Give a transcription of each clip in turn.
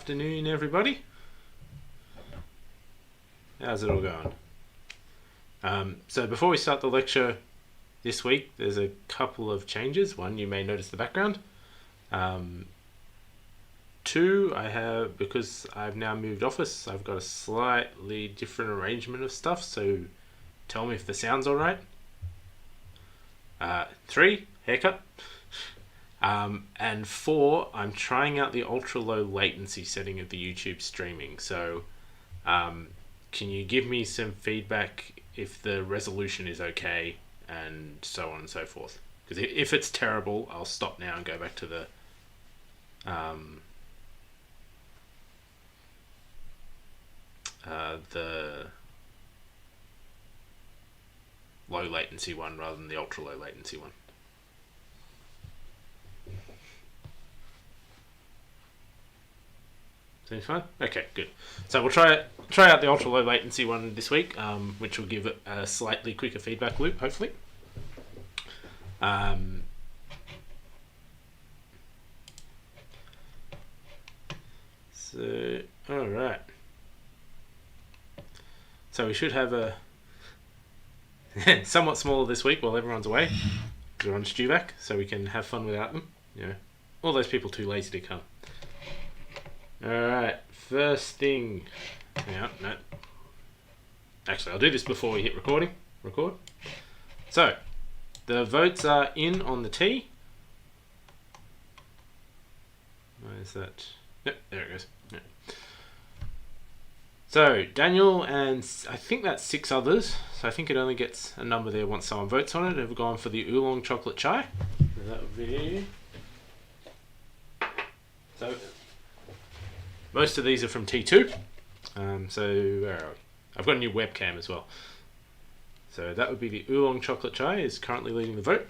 afternoon, everybody. How's it all going? So before we start the lecture this week, there's a couple of changes. One, you may notice the background. Two, because I've now moved office, I've got a slightly different arrangement of stuff, so tell me if the sound's alright. Three, haircut. And four, I'm trying out the ultra low latency setting of the YouTube streaming. So can you give me some feedback if the resolution is okay and so on and so forth? Because if it's terrible, I'll stop now and go back to the low latency one rather than the ultra low latency one. Seems fine? Okay, good. So we'll try out the ultra low latency one this week, which will give it a slightly quicker feedback loop, hopefully. So, alright. So we should have a somewhat smaller this week while everyone's away. We're on StuVac, so we can have fun without them. You know, all those people too lazy to come. Alright, first thing. Hang on, no. Actually, I'll do this before we hit recording. Record. So, the votes are in on the T. Where is that? Yep, there it goes. Yep. So, Daniel and I think that's 6 others. So I think it only gets a number there once someone votes on it. Have gone for the oolong chocolate chai. So that would be... So... Most of these are from T2. So where are we? I've got a new webcam as well. So that would be the oolong chocolate chai is currently leading the vote.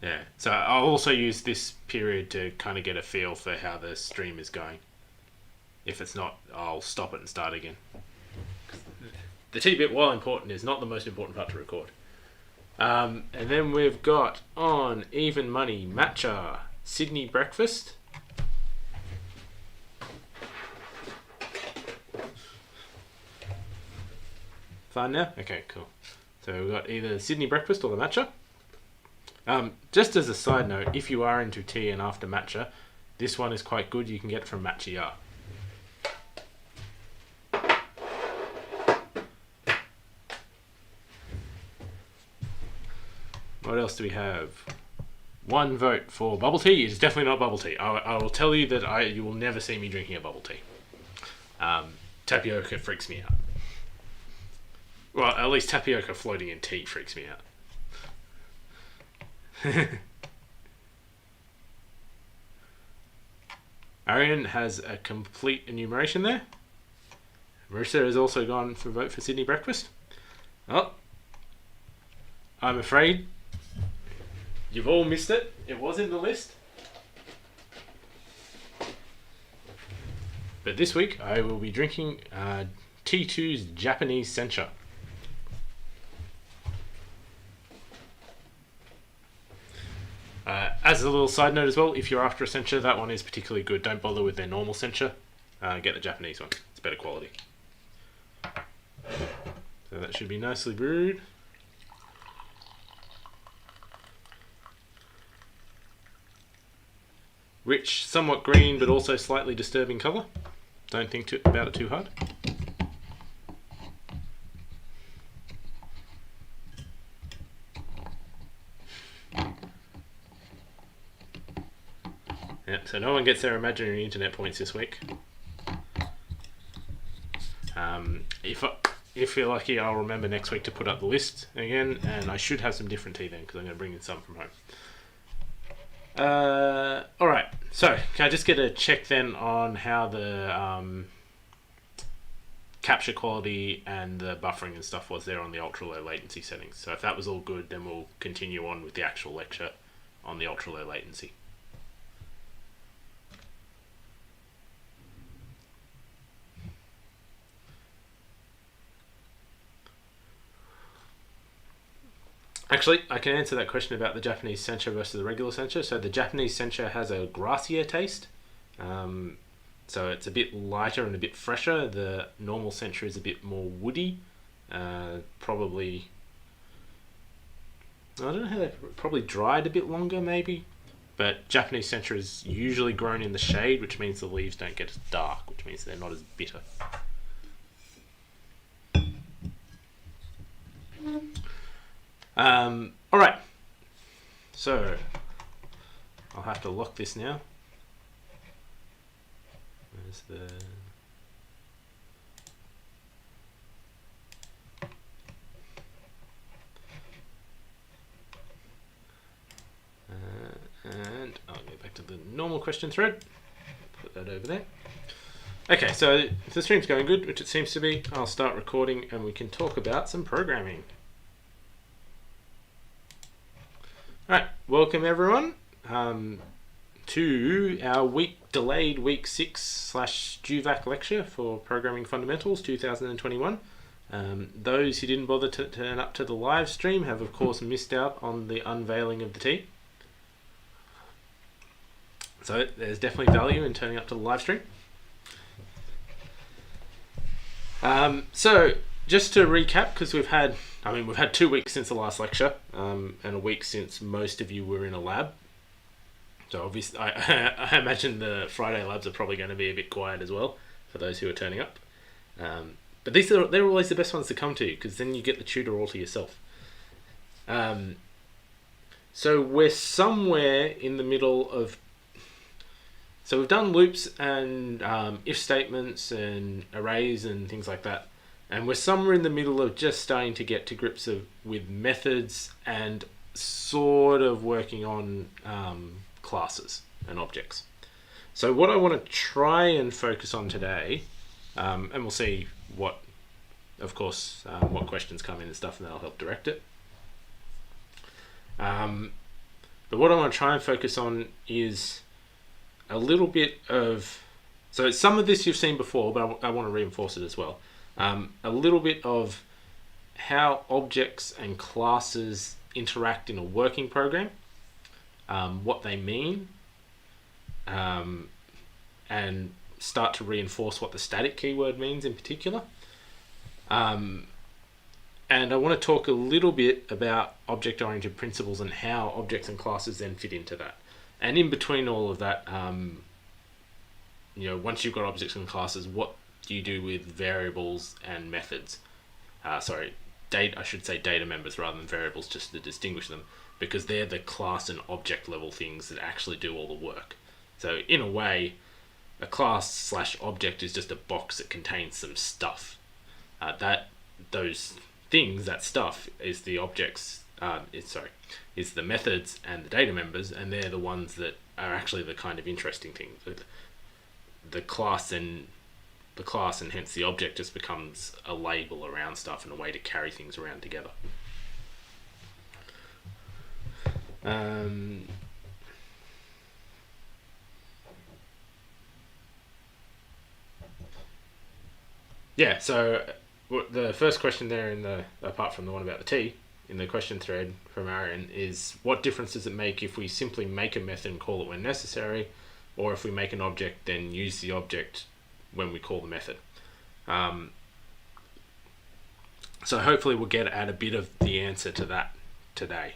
Yeah. So I'll also use this period to kind of get a feel for how the stream is going. If it's not, I'll stop it and start again. The T bit, while important, is not the most important part to record. And then we've got on even money matcha. Sydney breakfast. Fine now? Okay, cool. So we've got either Sydney breakfast or the matcha. Just as a side note, if you are into tea and after matcha, this one is quite good. You can get it from Matcha. What else do we have? One vote for bubble tea. It's definitely not bubble tea. I will tell you that you will never see me drinking a bubble tea. Tapioca freaks me out. Well, at least tapioca floating in tea freaks me out. Arian has a complete enumeration there. Marissa has also gone for a vote for Sydney breakfast. Oh, I'm afraid you've all missed it. It was in the list. But this week I will be drinking T2's Japanese sencha. As a little side note as well, if you're after a sencha, that one is particularly good. Don't bother with their normal sencha. Get the Japanese one. It's better quality. So that should be nicely brewed. Rich, somewhat green, but also slightly disturbing colour. Don't think about it too hard. Yeah, so no one gets their imaginary internet points this week. If you're lucky, I'll remember next week to put up the list again, and I should have some different tea then, because I'm going to bring in some from home. Alright, so can I just get a check then on how the capture quality and the buffering and stuff was there on the ultra low latency settings? So if that was all good, then we'll continue on with the actual lecture on the ultra low latency. Actually, I can answer that question about the Japanese sencha versus the regular sencha. So the Japanese sencha has a grassier taste. So it's a bit lighter and a bit fresher. The normal sencha is a bit more woody. Probably, I don't know how they probably dried a bit longer maybe. But Japanese sencha is usually grown in the shade, which means the leaves don't get as dark, which means they're not as bitter. All right. So I'll have to lock this now. Where's the... and I'll go back to the normal question thread. Put that over there. Okay, so if the stream's going good, which it seems to be, I'll start recording and we can talk about some programming. Alright, welcome everyone to our delayed week 6 / StuVac lecture for Programming Fundamentals 2021. Those who didn't bother to turn up to the live stream have of course missed out on the unveiling of the tea. So there's definitely value in turning up to the live stream. So just to recap, because we've had 2 weeks since the last lecture, and a week since most of you were in a lab. So obviously, I imagine the Friday labs are probably going to be a bit quiet as well for those who are turning up. But they're always the best ones to come to, because then you get the tutor all to yourself. So we're somewhere in the middle of... So we've done loops and if statements and arrays and things like that. And we're somewhere in the middle of just starting to get to grips with methods and sort of working on classes and objects. So what I want to try and focus on today, and we'll see what questions come in and stuff, and that'll help direct it. But what I want to try and focus on is a little bit of... So some of this you've seen before, but I want to reinforce it as well. A little bit of how objects and classes interact in a working program, what they mean, and start to reinforce what the static keyword means in particular. And I want to talk a little bit about object-oriented principles and how objects and classes then fit into that. And in between all of that, once you've got objects and classes, what do you do with variables and methods? I should say data members rather than variables, just to distinguish them, because they're the class and object level things that actually do all the work. So in a way, a class / object is just a box that contains some stuff. That stuff is the objects, is the methods and the data members, and they're the ones that are actually the kind of interesting thing. The class and hence the object just becomes a label around stuff and a way to carry things around together. So the first question there apart from the one about the tea, in the question thread from Arian is, what difference does it make if we simply make a method and call it when necessary, or if we make an object then use the object when we call the method? So hopefully we'll get at a bit of the answer to that today.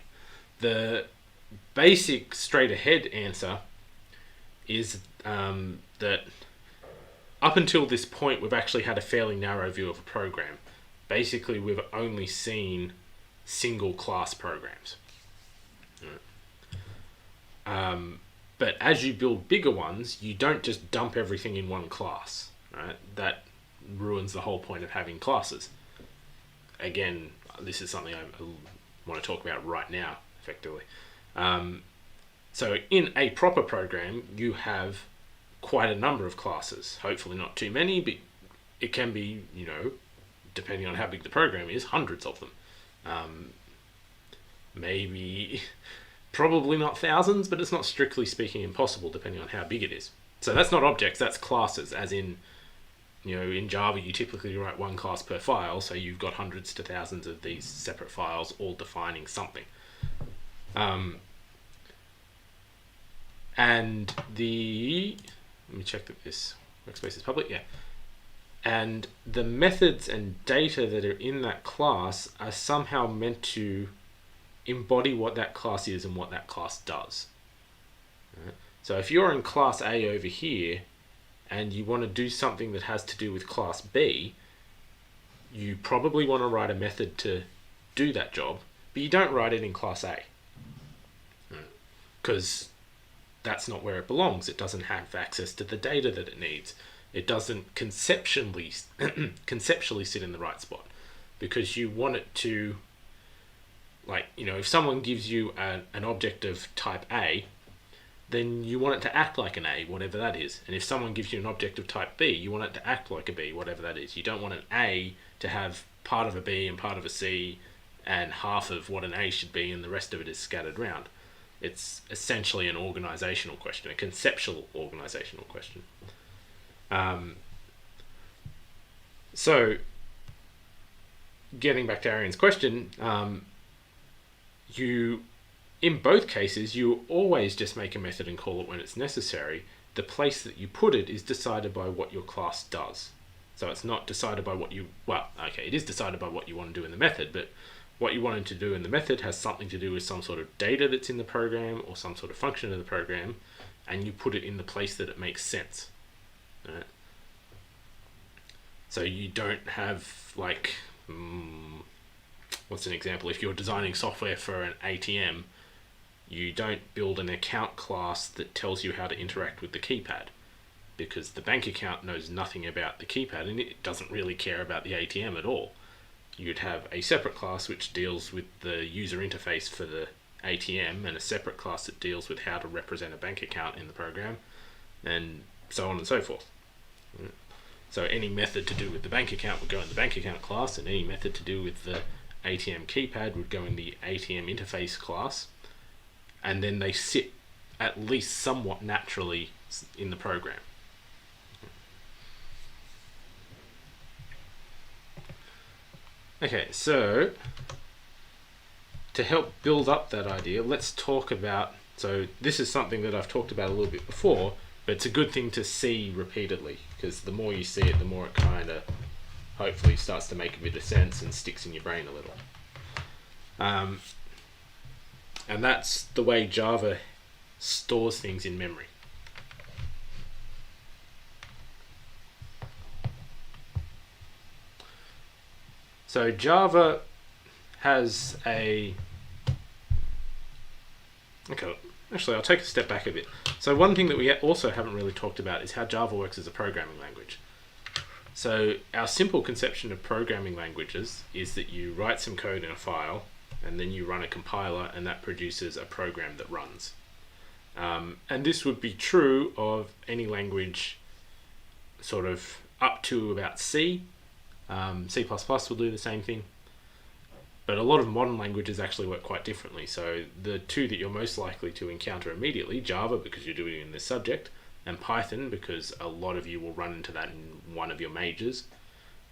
The basic straight ahead answer is that up until this point we've actually had a fairly narrow view of a program. Basically we've only seen single class programs. But as you build bigger ones, you don't just dump everything in one class. Right? That ruins the whole point of having classes. Again, this is something I want to talk about right now, effectively. So in a proper program, you have quite a number of classes. Hopefully not too many, but it can be, depending on how big the program is, hundreds of them. Probably not thousands, but it's not strictly speaking impossible depending on how big it is. So that's not objects, that's classes, as in in Java you typically write one class per file, so you've got hundreds to thousands of these separate files all defining something. And let me check that this workspace is public. Yeah. And the methods and data that are in that class are somehow meant to embody what that class is and what that class does. Right? So if you're in class A over here and you want to do something that has to do with class B, you probably want to write a method to do that job, but you don't write it in class A. Because that's not where it belongs. It doesn't have access to the data that it needs. It doesn't conceptually sit in the right spot, because you want it to, if someone gives you an object of type A, then you want it to act like an A, whatever that is. And if someone gives you an object of type B, you want it to act like a B, whatever that is. You don't want an A to have part of a B and part of a C and half of what an A should be and the rest of it is scattered around. It's essentially an organizational question, a conceptual organizational question. So, getting back to Arian's question, in both cases, you always just make a method and call it when it's necessary. The place that you put it is decided by what your class does. So it's not decided by it is decided by what you want to do in the method, but what you wanted to do in the method has something to do with some sort of data that's in the program or some sort of function of the program, and you put it in the place that it makes sense. Right? So you don't have what's an example? If you're designing software for an ATM, you don't build an account class that tells you how to interact with the keypad, because the bank account knows nothing about the keypad and it doesn't really care about the ATM at all. You'd have a separate class which deals with the user interface for the ATM and a separate class that deals with how to represent a bank account in the program, and so on and so forth. So any method to do with the bank account would go in the bank account class, and any method to do with the ATM keypad would go in the ATM interface class, and then they sit at least somewhat naturally in the program. Okay, so to help build up that idea, let's talk about, so this is something that I've talked about a little bit before, but it's a good thing to see repeatedly, because the more you see it, the more it kind of hopefully starts to make a bit of sense and sticks in your brain a little. And that's the way Java stores things in memory. So Java has okay, actually I'll take a step back a bit. So one thing that we also haven't really talked about is how Java works as a programming language. So our simple conception of programming languages is that you write some code in a file and then you run a compiler and that produces a program that runs. And this would be true of any language sort of up to about C. C++ will do the same thing. But a lot of modern languages actually work quite differently. So the two that you're most likely to encounter immediately, Java because you're doing it in this subject, and Python because a lot of you will run into that in one of your majors,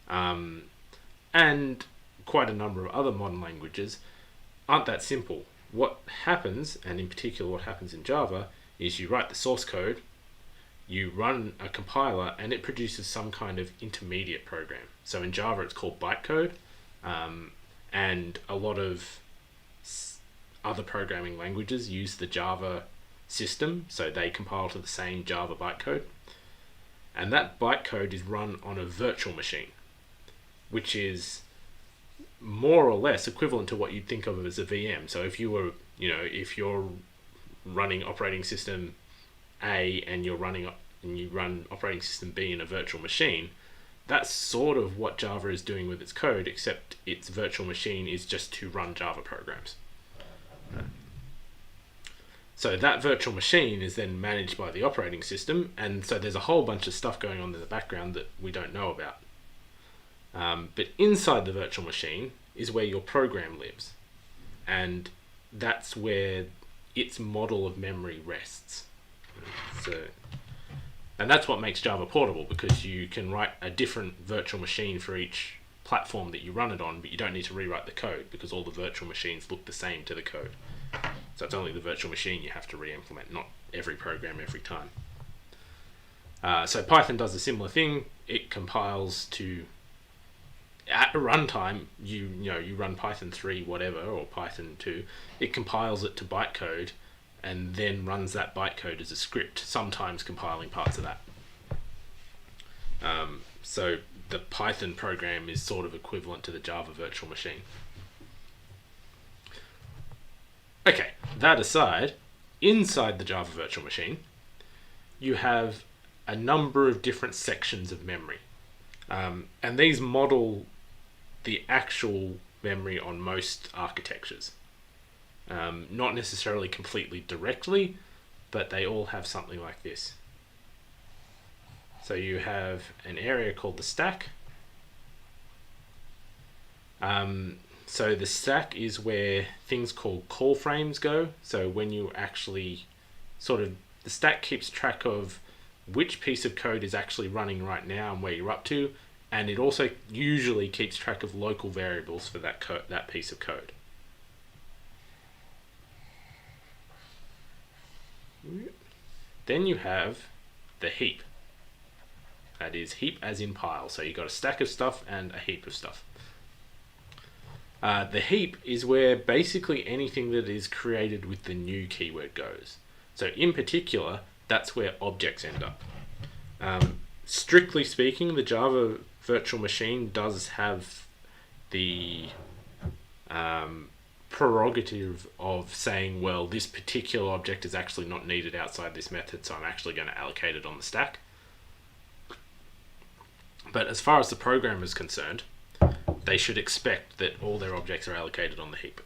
and quite a number of other modern languages aren't that simple. What happens, and in particular what happens in Java, is you write the source code, you run a compiler, and it produces some kind of intermediate program. So in Java it's called bytecode, and a lot of other programming languages use the Java system, so they compile to the same Java bytecode. And that bytecode is run on a virtual machine, which is more or less equivalent to what you'd think of as a VM. So if you were, if you're running operating system A and you run operating system B in a virtual machine, that's sort of what Java is doing with its code, except its virtual machine is just to run Java programs. So that virtual machine is then managed by the operating system, and so there's a whole bunch of stuff going on in the background that we don't know about. But inside the virtual machine is where your program lives, and that's where its model of memory rests. So And that's what makes Java portable, because you can write a different virtual machine for each platform that you run it on, but you don't need to rewrite the code because all the virtual machines look the same to the code. So it's only the virtual machine you have to re-implement, not every program every time. So Python does a similar thing. It compiles to, at runtime, you run Python 3 whatever or Python 2. It compiles it to bytecode and then runs that bytecode as a script, sometimes compiling parts of that. So the Python program is sort of equivalent to the Java virtual machine. Okay, that aside, inside the Java virtual machine, you have a number of different sections of memory. And these model the actual memory on most architectures. Not necessarily completely directly, but they all have something like this. So you have an area called the stack. So the stack is where things called call frames go. So when you actually the stack keeps track of which piece of code is actually running right now and where you're up to, and it also usually keeps track of local variables for that piece of code. Then you have the heap. That is heap as in pile. So you've got a stack of stuff and a heap of stuff. The heap is where basically anything that is created with the new keyword goes. So in particular, that's where objects end up. Strictly speaking, the Java virtual machine does have the prerogative of saying, well, this particular object is actually not needed outside this method, so I'm actually going to allocate it on the stack. But as far as the program is concerned, they should expect that all their objects are allocated on the heap.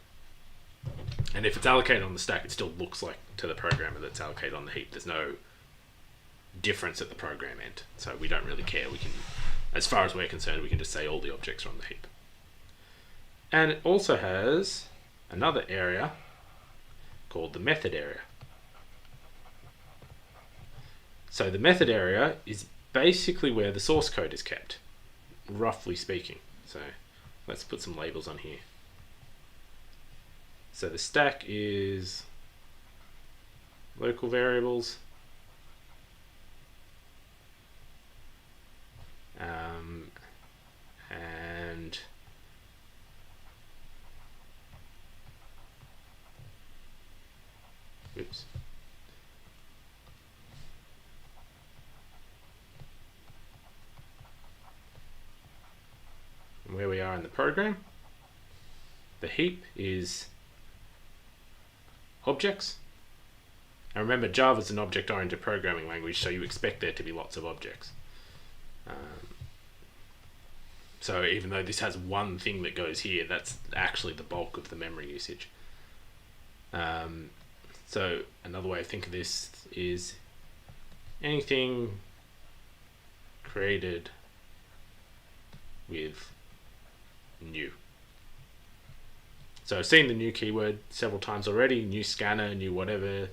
And if it's allocated on the stack, it still looks like to the programmer that it's allocated on the heap. There's no difference at the program end. So we don't really care. We can, as far as we're concerned, we can just say all the objects are on the heap. And it also has another area called the method area. So the method area is basically where the source code is kept, roughly speaking. So let's put some labels on here. So the stack is local variables, and oops. And where we are in the program, the heap is objects. And remember, Java is an object-oriented programming language, so you expect there to be lots of objects. So even though this has one thing that goes here, that's actually the bulk of the memory usage. So another way of thinking of this is anything created with new. So I've seen the new keyword several times already, new scanner, new whatever.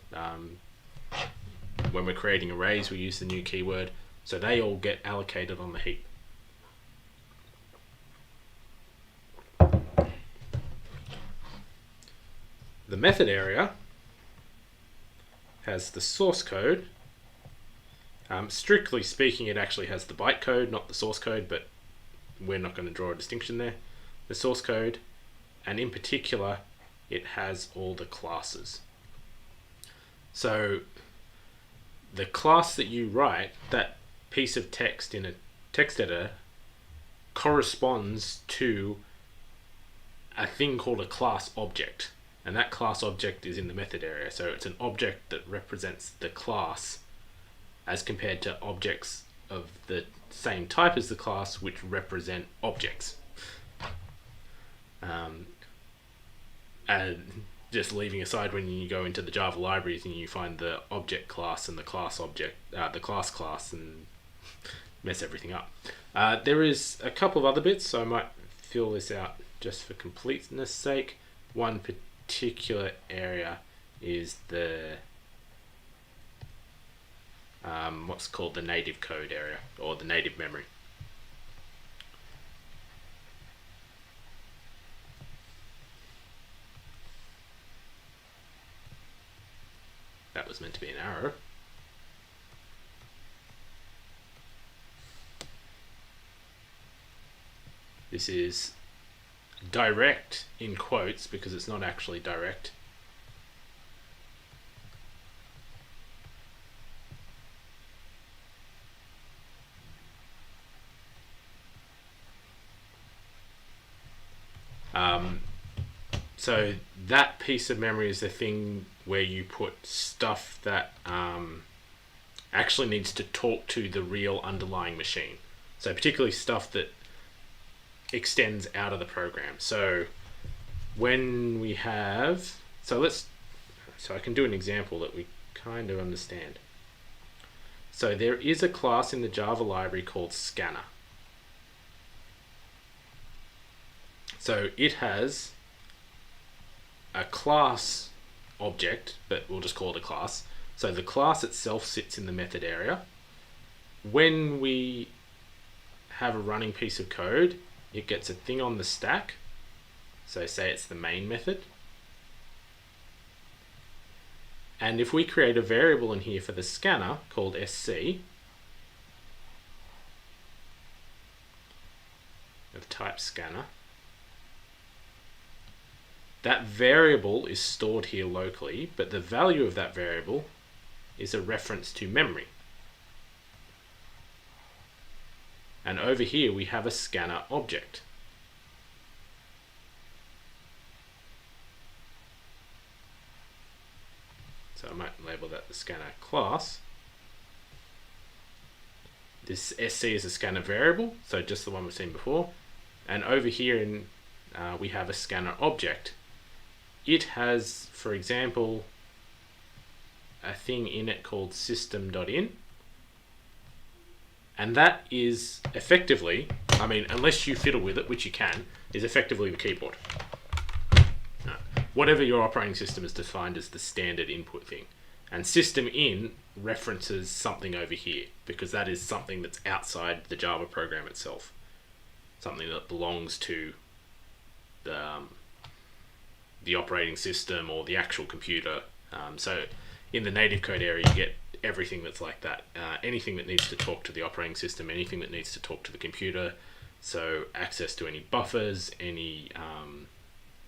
When we're creating arrays, we use the new keyword. So they all get allocated on the heap. The method area has the source code. Strictly speaking, it actually has the bytecode, not the source code, but we're not going to draw a distinction there. The source code, and in particular, it has all the classes. So the class that you write, that piece of text in a text editor, corresponds to a thing called a class object. And that class object is in the method area. So it's an object that represents the class as compared to objects of the same type as the class which represent objects. And just leaving aside when you go into the Java libraries and you find the object class and the class object, the class and mess everything up. There is a couple of other bits, so I might fill this out just for completeness sake. One particular area is the what's called the native code area or the native memory. That was meant to be an arrow. This is direct in quotes because it's not actually direct. So that piece of memory is the thing where you put stuff that actually needs to talk to the real underlying machine. So particularly stuff that extends out of the program. So when we have, so I can do an example that we kind of understand. So there is a class in the Java library called scanner. So it has a class object, but we'll just call it a class. So the class itself sits in the method area. When we have a running piece of code, it gets a thing on the stack. So say it's the main method. And if we create a variable in here for the scanner called SC, of type scanner, that variable is stored here locally, but the value of that variable is a reference to memory. And over here we have a scanner object. So I might label that the scanner class. This SC is a scanner variable, so just the one we've seen before. And over here we have a scanner object. It has, for example, a thing in it called system.in. And that is effectively, I mean, unless you fiddle with it, which you can, is effectively the keyboard. Whatever your operating system is defined as the standard input thing. And system.in references something over here, because that is something that's outside the Java program itself. Something that belongs to the operating system or the actual computer. So in the native code area, you get everything that's like that. Anything that needs to talk to the operating system, anything that needs to talk to the computer. So access to any buffers, any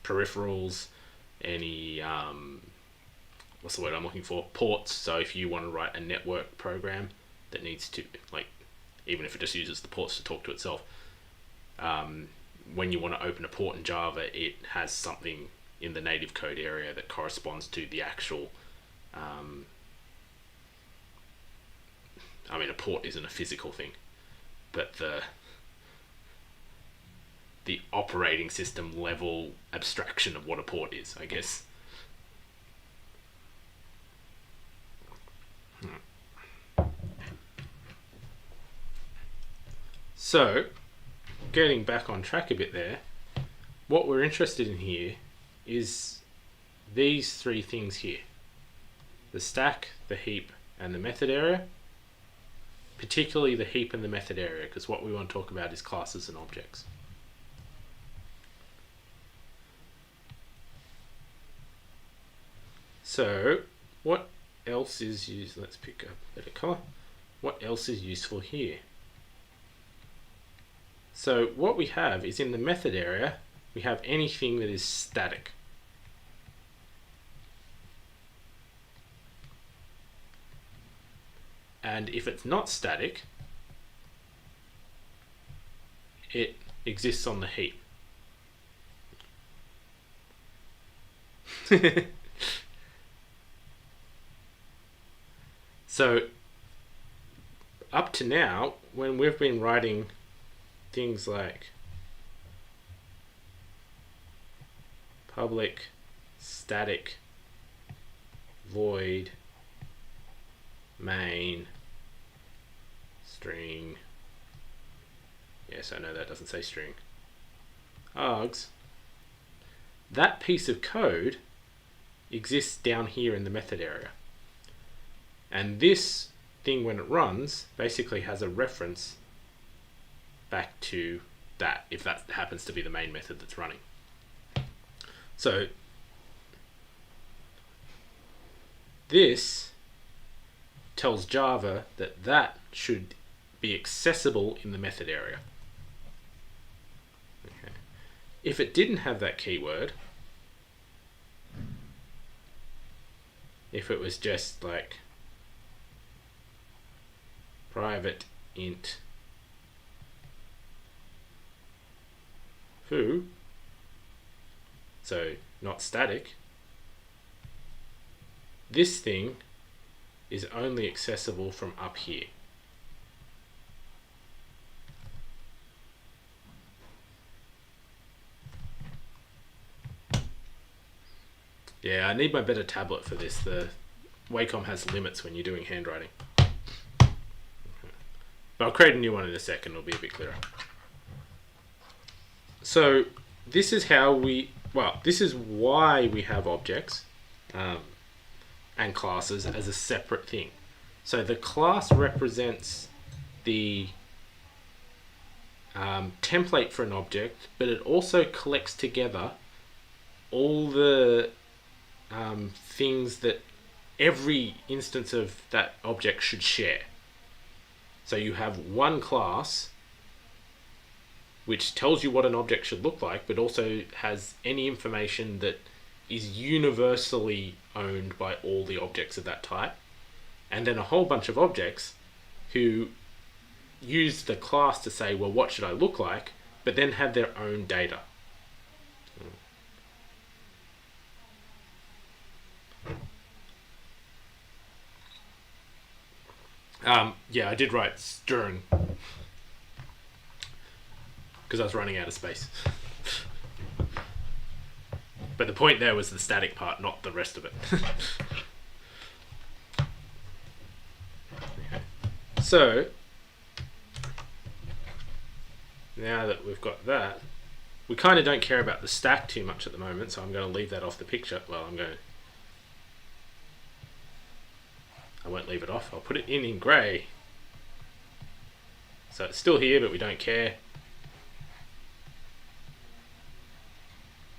peripherals, any, what's the word I'm looking for? Ports. So if you want to write a network program that needs to, like, even if it just uses the ports to talk to itself, when you want to open a port in Java, it has something in the native code area that corresponds to the actual, I mean, a port isn't a physical thing, but the operating system level abstraction of what a port is, I guess. So, getting back on track a bit there, what we're interested in here is these three things here: the stack, the heap, and the method area. Particularly the heap and the method area, because what we want to talk about is classes and objects. So what else is used? Let's pick up a better color. What else is useful here? So what we have is in the method area, we have anything that is static. And if it's not static, it exists on the heap. So up to now, when we've been writing things like public static void main string, yes, I know that doesn't say string, args, that piece of code exists down here in the method area. And this thing, when it runs, basically has a reference back to that, if that happens to be the main method that's running. So this tells Java that that should be accessible in the method area. Okay. If it didn't have that keyword, if it was just like private int foo, so not static, this thing is only accessible from up here. Yeah, I need my better tablet for this. The Wacom has limits when you're doing handwriting. But I'll create a new one in a second, it'll be a bit clearer. So this is how we, well, this is why we have objects and classes as a separate thing. So the class represents the template for an object, but it also collects together all the things that every instance of that object should share. So you have one class which tells you what an object should look like, but also has any information that is universally owned by all the objects of that type. And then a whole bunch of objects who use the class to say, well, what should I look like, but then have their own data. Yeah, I did write Stern because I was running out of space. But the point there was the static part, not the rest of it. Okay. So now that we've got that, we kind of don't care about the stack too much at the moment, so I'm going to leave that off the picture. Well, I won't leave it off. I'll put it in grey. So it's still here, but we don't care.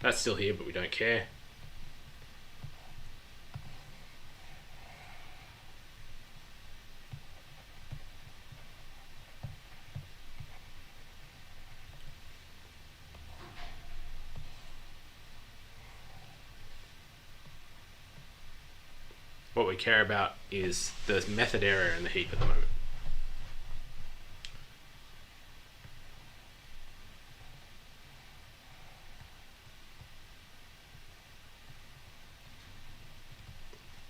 That's still here, but we don't care. What we care about is the method area in the heap at the moment.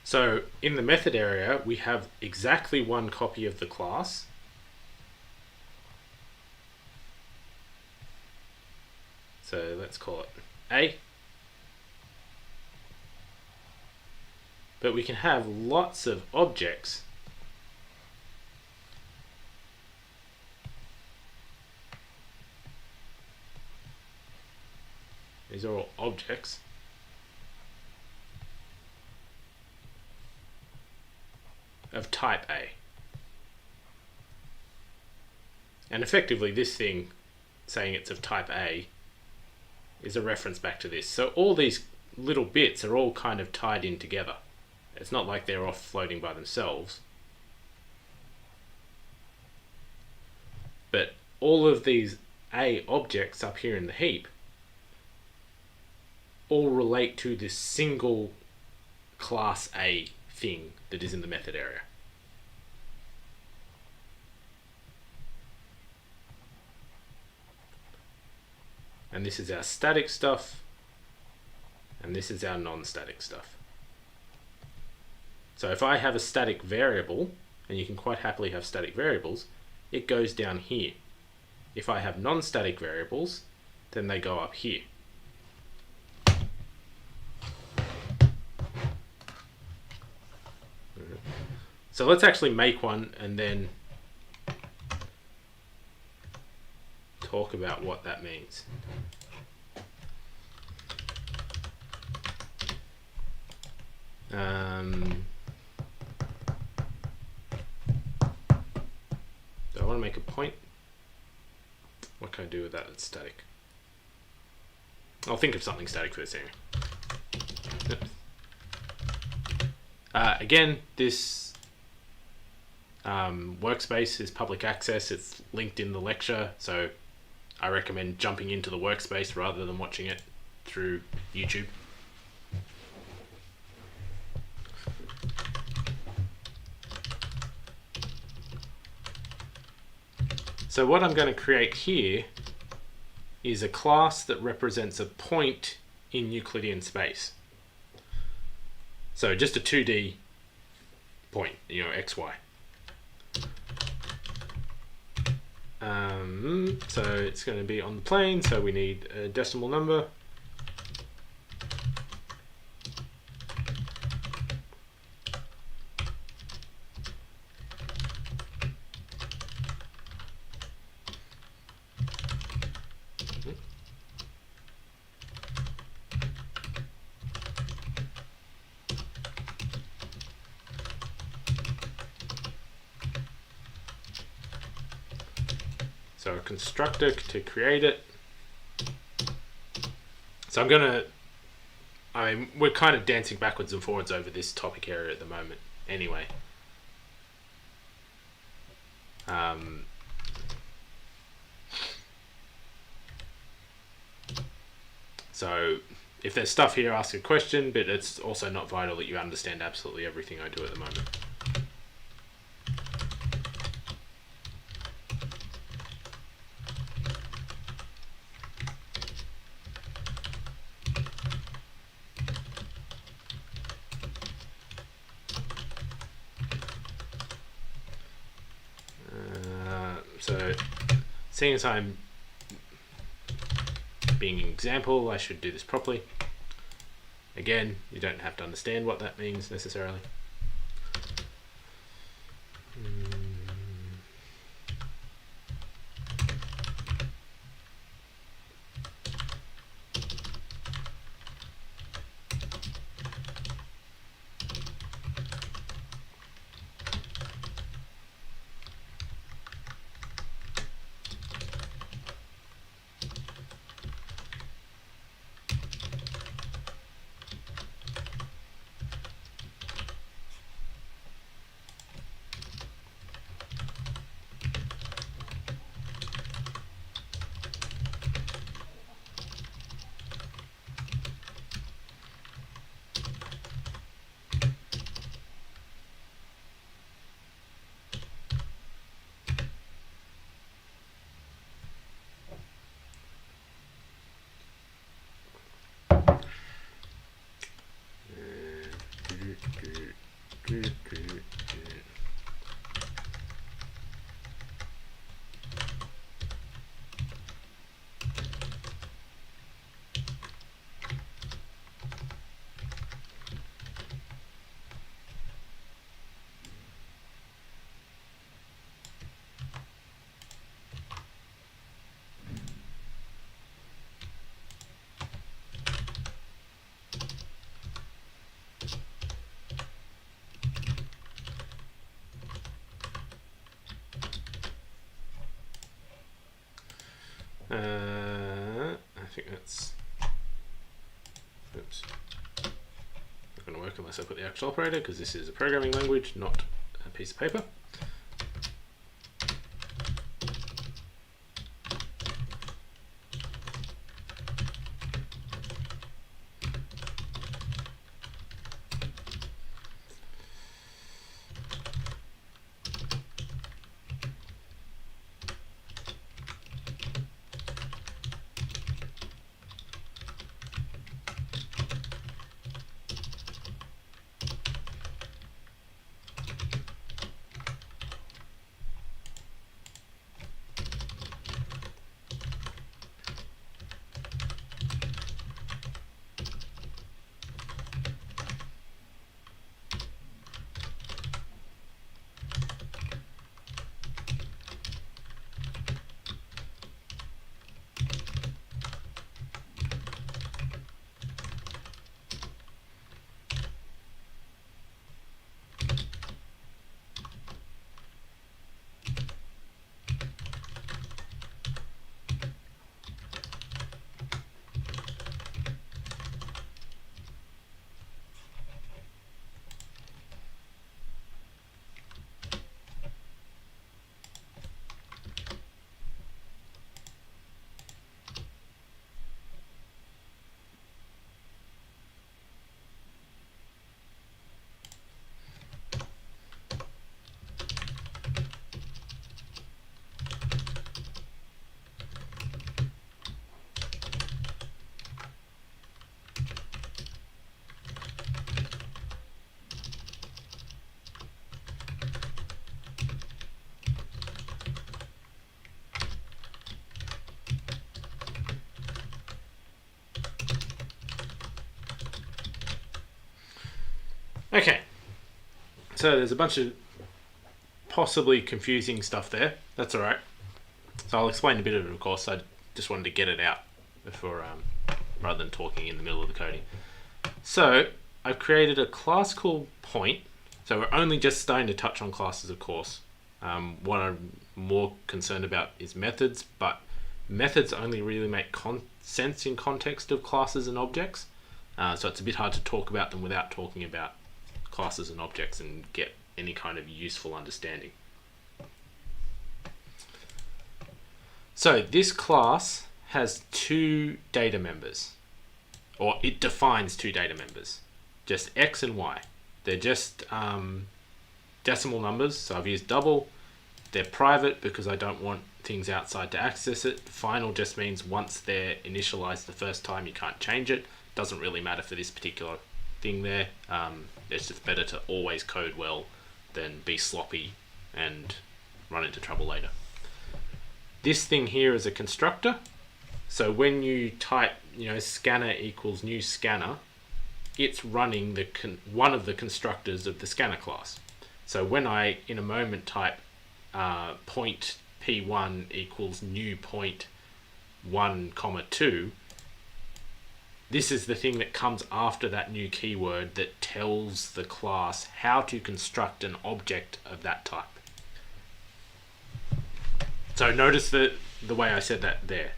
So in the method area, we have exactly one copy of the class. So let's call it A. But we can have lots of objects these are all objects of type A. And effectively this thing saying it's of type A is a reference back to this. So all these little bits are all kind of tied in together. It's not like they're off floating by themselves. But all of these A objects up here in the heap all relate to this single class A thing that is in the method area. And this is our static stuff, and this is our non-static stuff. So if I have a static variable, and you can quite happily have static variables, it goes down here. If I have non-static variables, then they go up here. So let's actually make one and then talk about what that means. make a point. What can I do with that that's static? I'll think of something static for this anyway. Again, this workspace is public access. It's linked in the lecture, so I recommend jumping into the workspace rather than watching it through YouTube. So what I'm going to create here is a class that represents a point in Euclidean space. So just a 2D point, xy. So it's going to be on the plane, so we need a decimal number. So a constructor to create it. So we're kind of dancing backwards and forwards over this topic area at the moment anyway. So if there's stuff here, ask a question, but it's also not vital that you understand absolutely everything I do at the moment. So seeing as I'm being an example, I should do this properly. Again, you don't have to understand what that means necessarily. I think that's, oops, not going to work unless I put the actual operator, because this is a programming language, not a piece of paper. Okay, so there's a bunch of possibly confusing stuff there. That's all right. So I'll explain a bit of it, of course. I just wanted to get it out before, rather than talking in the middle of the coding. So I've created a class called point. So we're only just starting to touch on classes, of course. What I'm more concerned about is methods, but methods only really make sense in context of classes and objects. So it's a bit hard to talk about them without talking about classes and objects and get any kind of useful understanding. So this class has two data members, or it defines two data members, just X and Y. They're just decimal numbers, so I've used double. They're private because I don't want things outside to access it. Final just means once they're initialized the first time, you can't change it. Doesn't really matter for this particular thing there. It's just better to always code well than be sloppy and run into trouble later. This thing here is a constructor. So when you type, scanner equals new scanner, it's running one of the constructors of the scanner class. So when I, in a moment, type point p1 equals new point 1, 2, this is the thing that comes after that new keyword that tells the class how to construct an object of that type. So notice the way I said that there.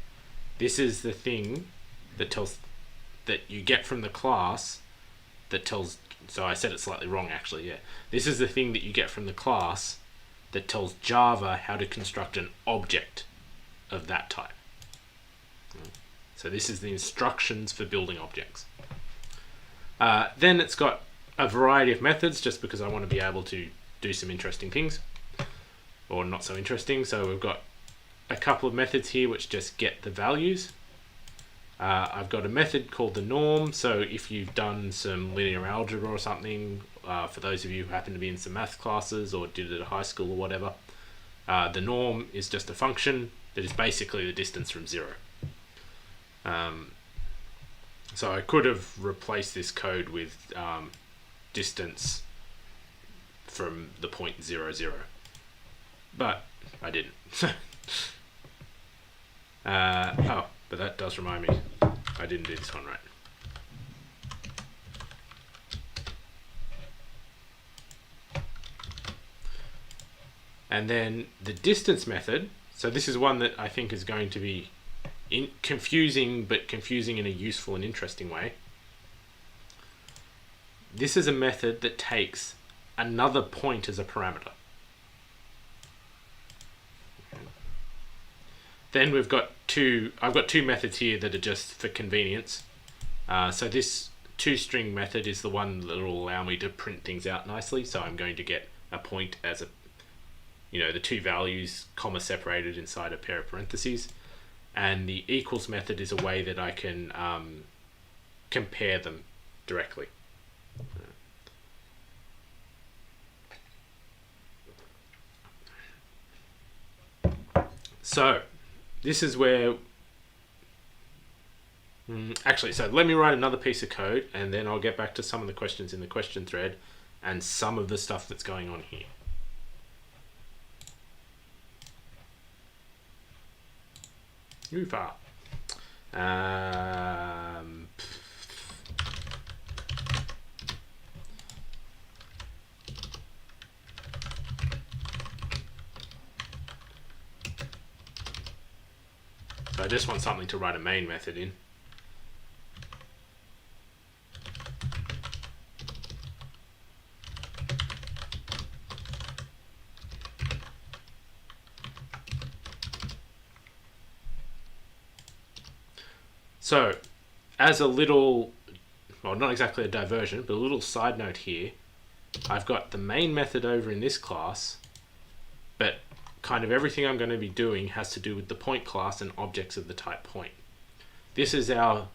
This is the thing that you get from the class that tells, so I said it slightly wrong actually, yeah. This is the thing that you get from the class that tells Java how to construct an object of that type. So this is the instructions for building objects. Then it's got a variety of methods just because I want to be able to do some interesting things, or not so interesting. So we've got a couple of methods here which just get the values. I've got a method called the norm. So if you've done some linear algebra or something, for those of you who happen to be in some math classes or did it at high school or whatever, the norm is just a function that is basically the distance from 0. So I could have replaced this code with distance from the point 0, 0, but I didn't. But that does remind me, I didn't do this one right. And then the distance method, so this is one that I think is going to be confusing, but confusing in a useful and interesting way. This is a method that takes another point as a parameter. Then I've got two methods here that are just for convenience. So this toString method is the one that will allow me to print things out nicely. So I'm going to get a point as the two values comma separated inside a pair of parentheses. And the equals method is a way that I can compare them directly. So this is where so let me write another piece of code and then I'll get back to some of the questions in the question thread and some of the stuff that's going on here. Oofa. So I just want something to write a main method in. So, as a little, well, not exactly a diversion, but a little side note here, I've got the main method over in this class, but kind of everything I'm going to be doing has to do with the point class and objects of the type point. This is not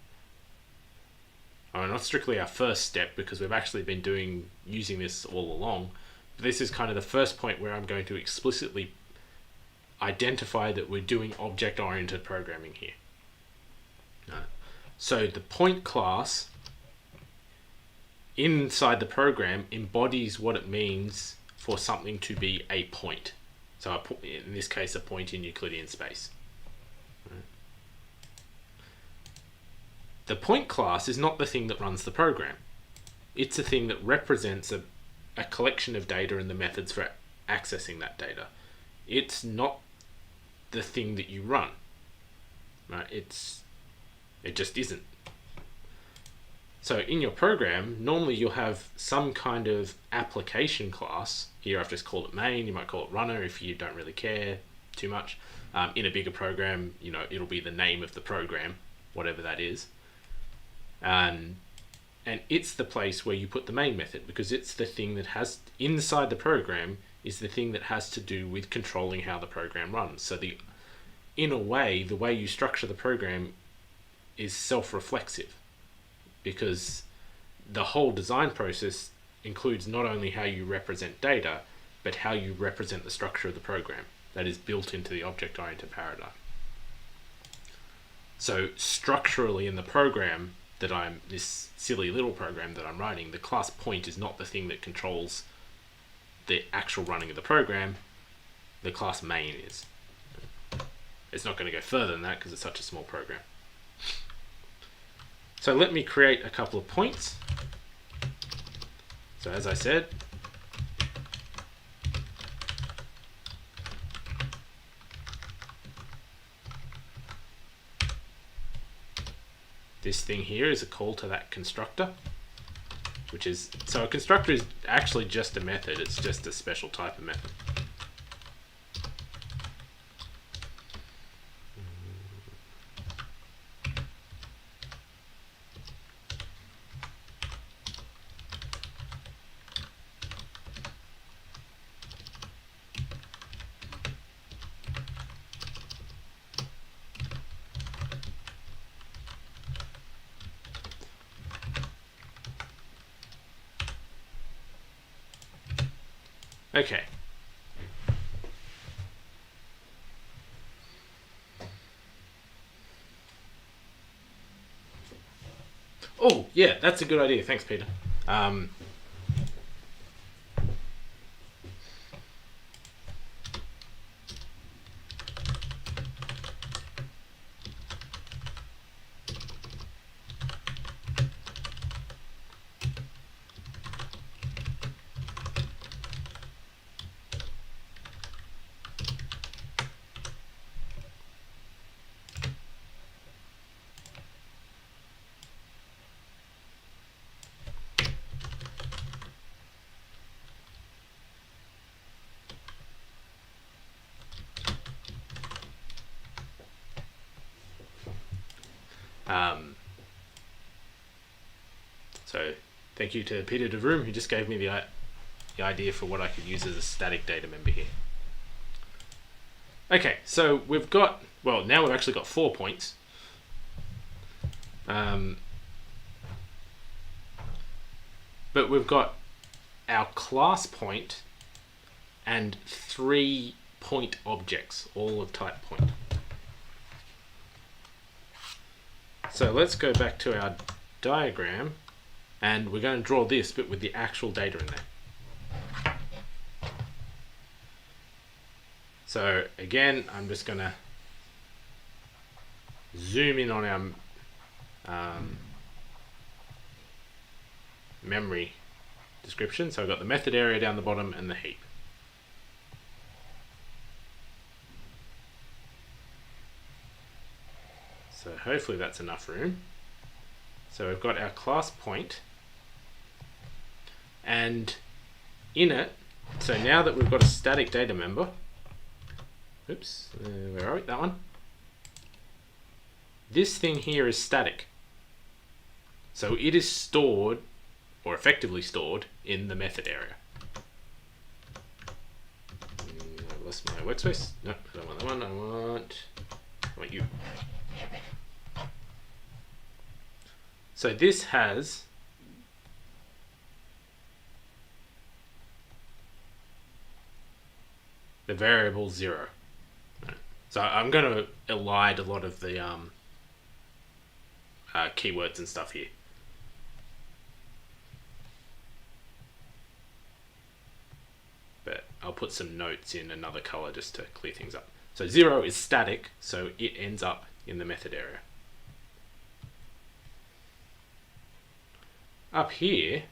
strictly our first step because we've actually been using this all along, but this is kind of the first point where I'm going to explicitly identify that we're doing object-oriented programming here. So the point class inside the program embodies what it means for something to be a point. So in this case, a point in Euclidean space. The point class is not the thing that runs the program. It's a thing that represents a collection of data and the methods for accessing that data. It's not the thing that you run. Right? It just isn't. So in your program, normally you'll have some kind of application class. Here I've just called it main. You might call it runner if you don't really care too much. In a bigger program, it'll be the name of the program, whatever that is. And it's the place where you put the main method, because it's the thing that has, inside the program, is the thing that has to do with controlling how the program runs. So in a way, the way you structure the program is self-reflexive, because the whole design process includes not only how you represent data, but how you represent the structure of the program that is built into the object-oriented paradigm. So structurally in the program this silly little program that I'm writing, the class point is not the thing that controls the actual running of the program. The class main is. It's not going to go further than that because it's such a small program. So let me create a couple of points. So as I said, this thing here is a call to that constructor, so a constructor is actually just a method. It's just a special type of method. Okay. Oh, yeah, that's a good idea. Thanks, Peter. So thank you to Peter DeVroom, who just gave me the idea for what I could use as a static data member here. Okay, so we've got, now we've actually got 4 points. But we've got our class point and 3 point objects, all of type point. So let's go back to our diagram, and we're going to draw this, but with the actual data in there. So again, I'm just going to zoom in on our memory description. So I've got the method area down the bottom and the heap. So hopefully that's enough room. So we've got our class point, and in it, so now that we've got a static data member, oops, where are we? That one. This thing here is static. So it is stored, or effectively stored, in the method area. I've lost my workspace. No, I don't want that one. I want you. So this has the variable 0. So I'm going to elide a lot of the keywords and stuff here. I'll put some notes in another color just to clear things up. So 0 is static, so it ends up in the method area. Up here,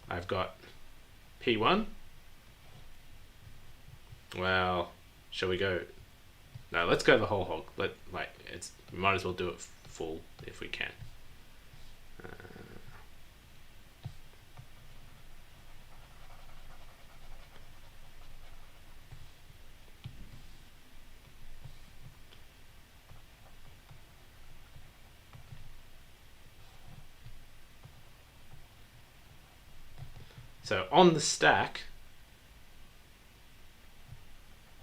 I've got P1. Well, shall we go? No, let's go the whole hog. We might as well do it full if we can. So on the stack,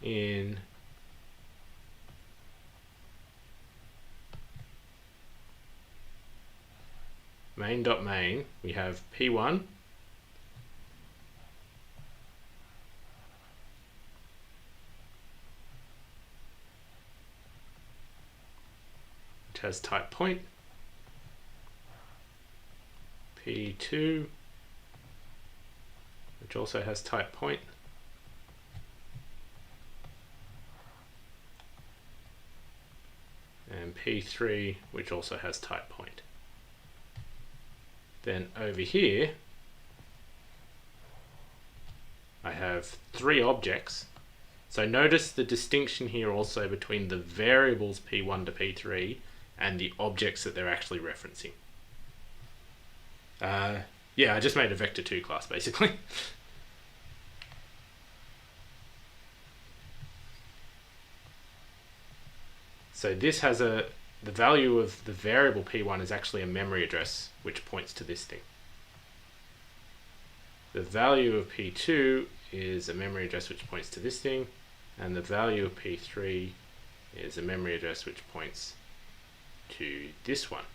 in main.main, we have P1, which has type point, P2, which also has type point, and P3, which also has type point. Then over here, I have 3 objects. So notice the distinction here also between the variables P1 to P3 and the objects that they're actually referencing. Yeah, I just made a vector2 class basically. So this has the value of the variable P1 is actually a memory address which points to this thing. The value of P2 is a memory address which points to this thing, and the value of P3 is a memory address which points to this one.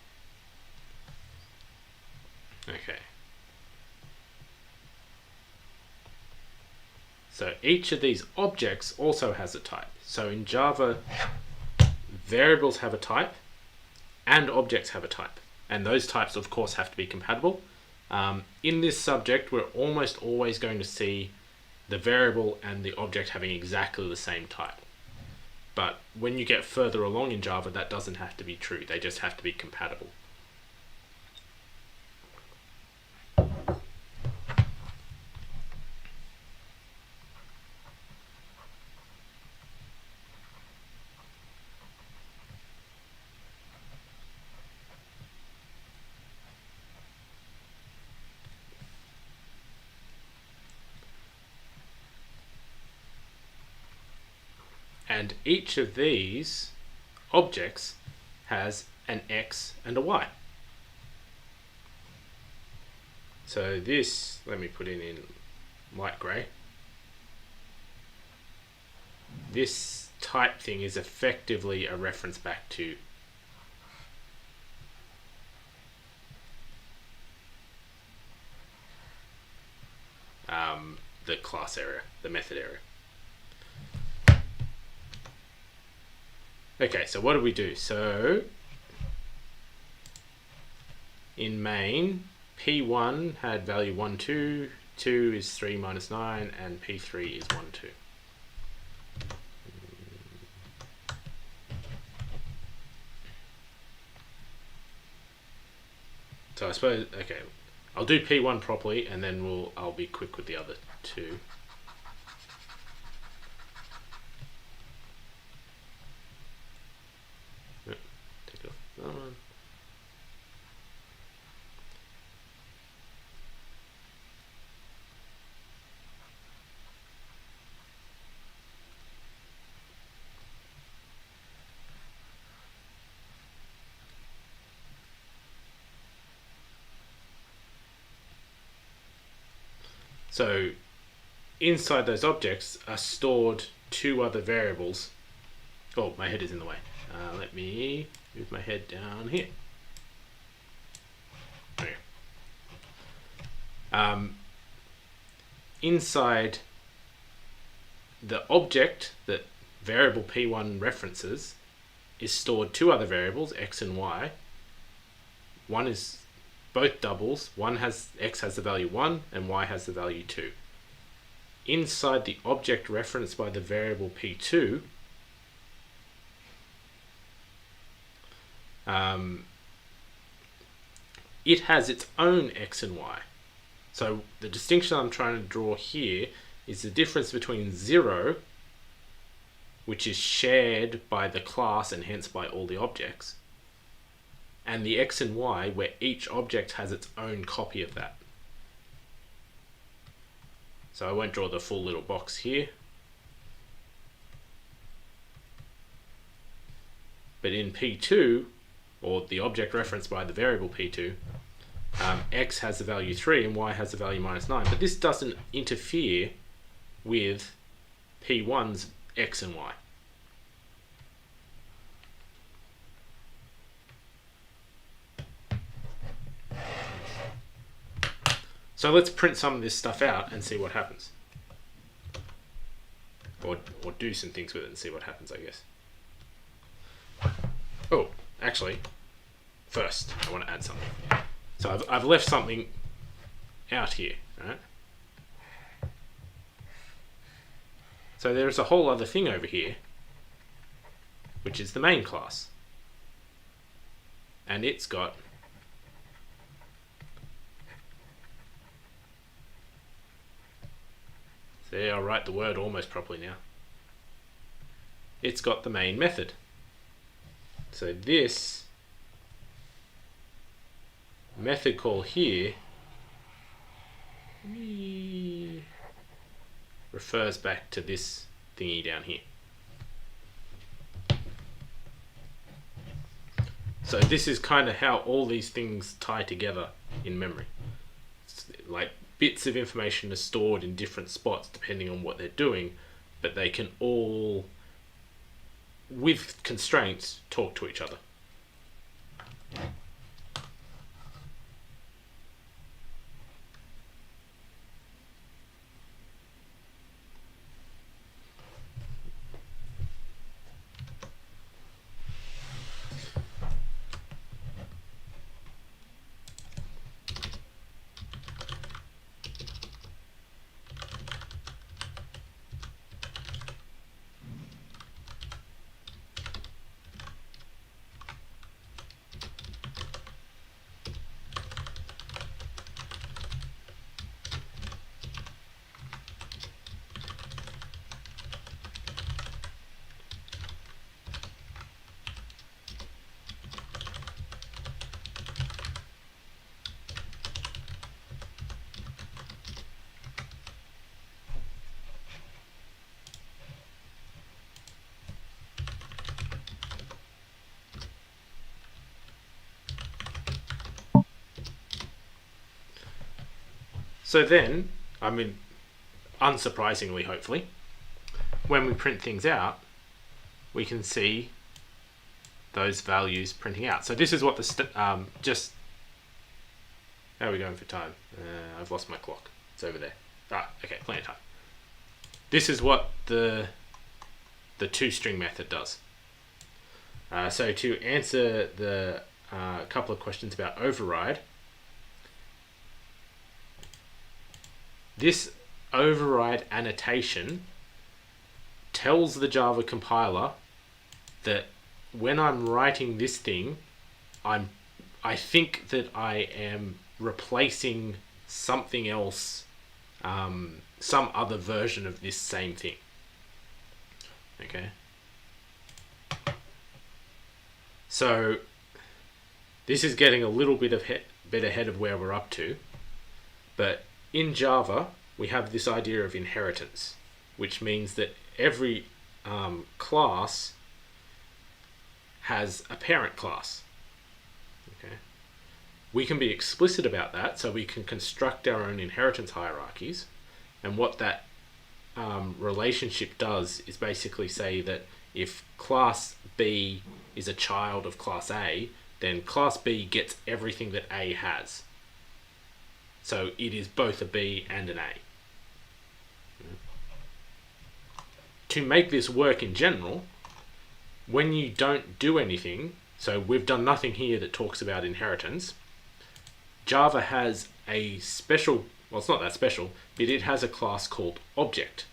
Okay. So each of these objects also has a type. So in Java, variables have a type and objects have a type. And those types, of course, have to be compatible. In this subject, we're almost always going to see the variable and the object having exactly the same type. But when you get further along in Java, that doesn't have to be true. They just have to be compatible. And each of these objects has an X and a Y. So this, let me put it in light grey. This type thing is effectively a reference back to the class area, the method area. Okay, so what do we do? So in main, P1 had value 1, 2, 2 is 3 minus 9, and P3 is 1, 2. So I suppose, okay, I'll do P1 properly, and then I'll be quick with the other two. Take off that one. So inside those objects are stored two other variables. Oh, my head is in the way. Let me move my head down here. Okay. Inside the object that variable P1 references is stored two other variables, X and Y. One is both doubles. X has the value 1 and Y has the value 2. Inside the object referenced by the variable P2, it has its own X and Y. So the distinction I'm trying to draw here is the difference between 0, which is shared by the class and hence by all the objects, and the X and Y, where each object has its own copy of that. So I won't draw the full little box here. But in P2, or the object referenced by the variable P2, X has the value 3 and Y has the value -9. But this doesn't interfere with P1's X and Y. So let's print some of this stuff out and see what happens. Or do some things with it and see what happens, I guess. Oh, actually, first I want to add something. So I've left something out here, right? So there's a whole other thing over here, which is the main class. And it's got see, I'll write the word almost properly now. It's got the main method. So this method call here refers back to this thingy down here. So this is kind of how all these things tie together in memory. It's like bits of information are stored in different spots depending on what they're doing, but they can all, with constraints, talk to each other. So then, I mean, unsurprisingly, hopefully, when we print things out, we can see those values printing out. So this is what the just how are we going for time? I've lost my clock. It's over there. Okay, plenty of time. This is what the toString method does. So to answer the couple of questions about override, this override annotation tells the Java compiler that when I'm writing this thing, I think that I am replacing something else, some other version of this same thing. Okay. So this is getting a little bit ahead of where we're up to, but in Java, we have this idea of inheritance, which means that every class has a parent class. Okay. We can be explicit about that, so we can construct our own inheritance hierarchies. And what that relationship does is basically say that if class B is a child of class A, then class B gets everything that A has. So it is both a B and an A. To make this work in general, when you don't do anything, so we've done nothing here that talks about inheritance, Java has a special, well, it's not that special, but it has a class called object.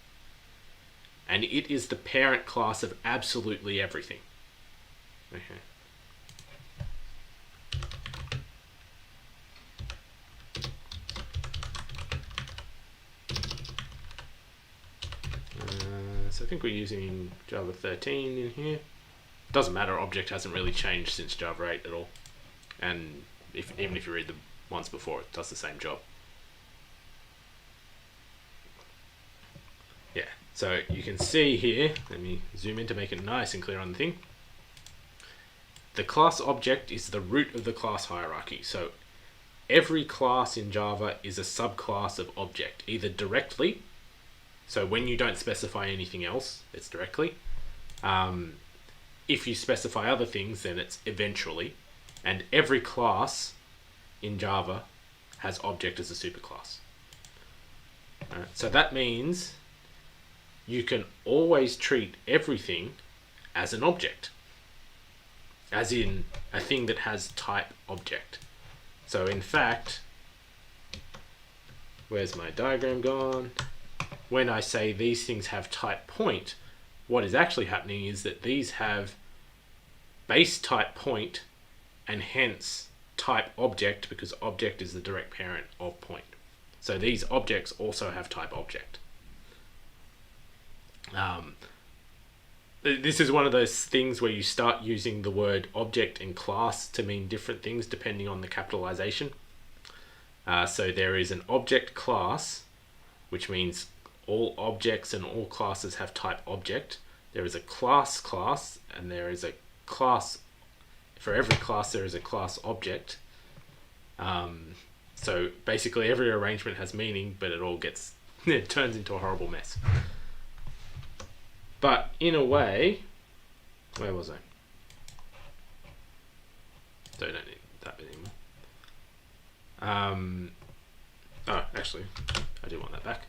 And it is the parent class of absolutely everything. Okay. So I think we're using Java 13 in here. Doesn't matter, object hasn't really changed since Java 8 at all. And even if you read the ones before, it does the same job. Yeah, so you can see here, let me zoom in to make it nice and clear on the thing. The class object is the root of the class hierarchy. So every class in Java is a subclass of object, either directly, so when you don't specify anything else, it's directly. If you specify other things, then it's eventually. And every class in Java has object as a superclass. So that means you can always treat everything as an object, as in a thing that has type object. So in fact, where's my diagram gone? When I say these things have type point, what is actually happening is that these have base type point and hence type object, because object is the direct parent of point. So these objects also have type object. This is one of those things where you start using the word object and class to mean different things depending on the capitalization. So there is an object class, which means all objects and all classes have type object. There is a class, and there is a class. For every class, there is a class object. So basically, every arrangement has meaning, but it turns into a horrible mess. But in a way, where was I? So I don't need that bit anymore. Oh, actually, I do want that back.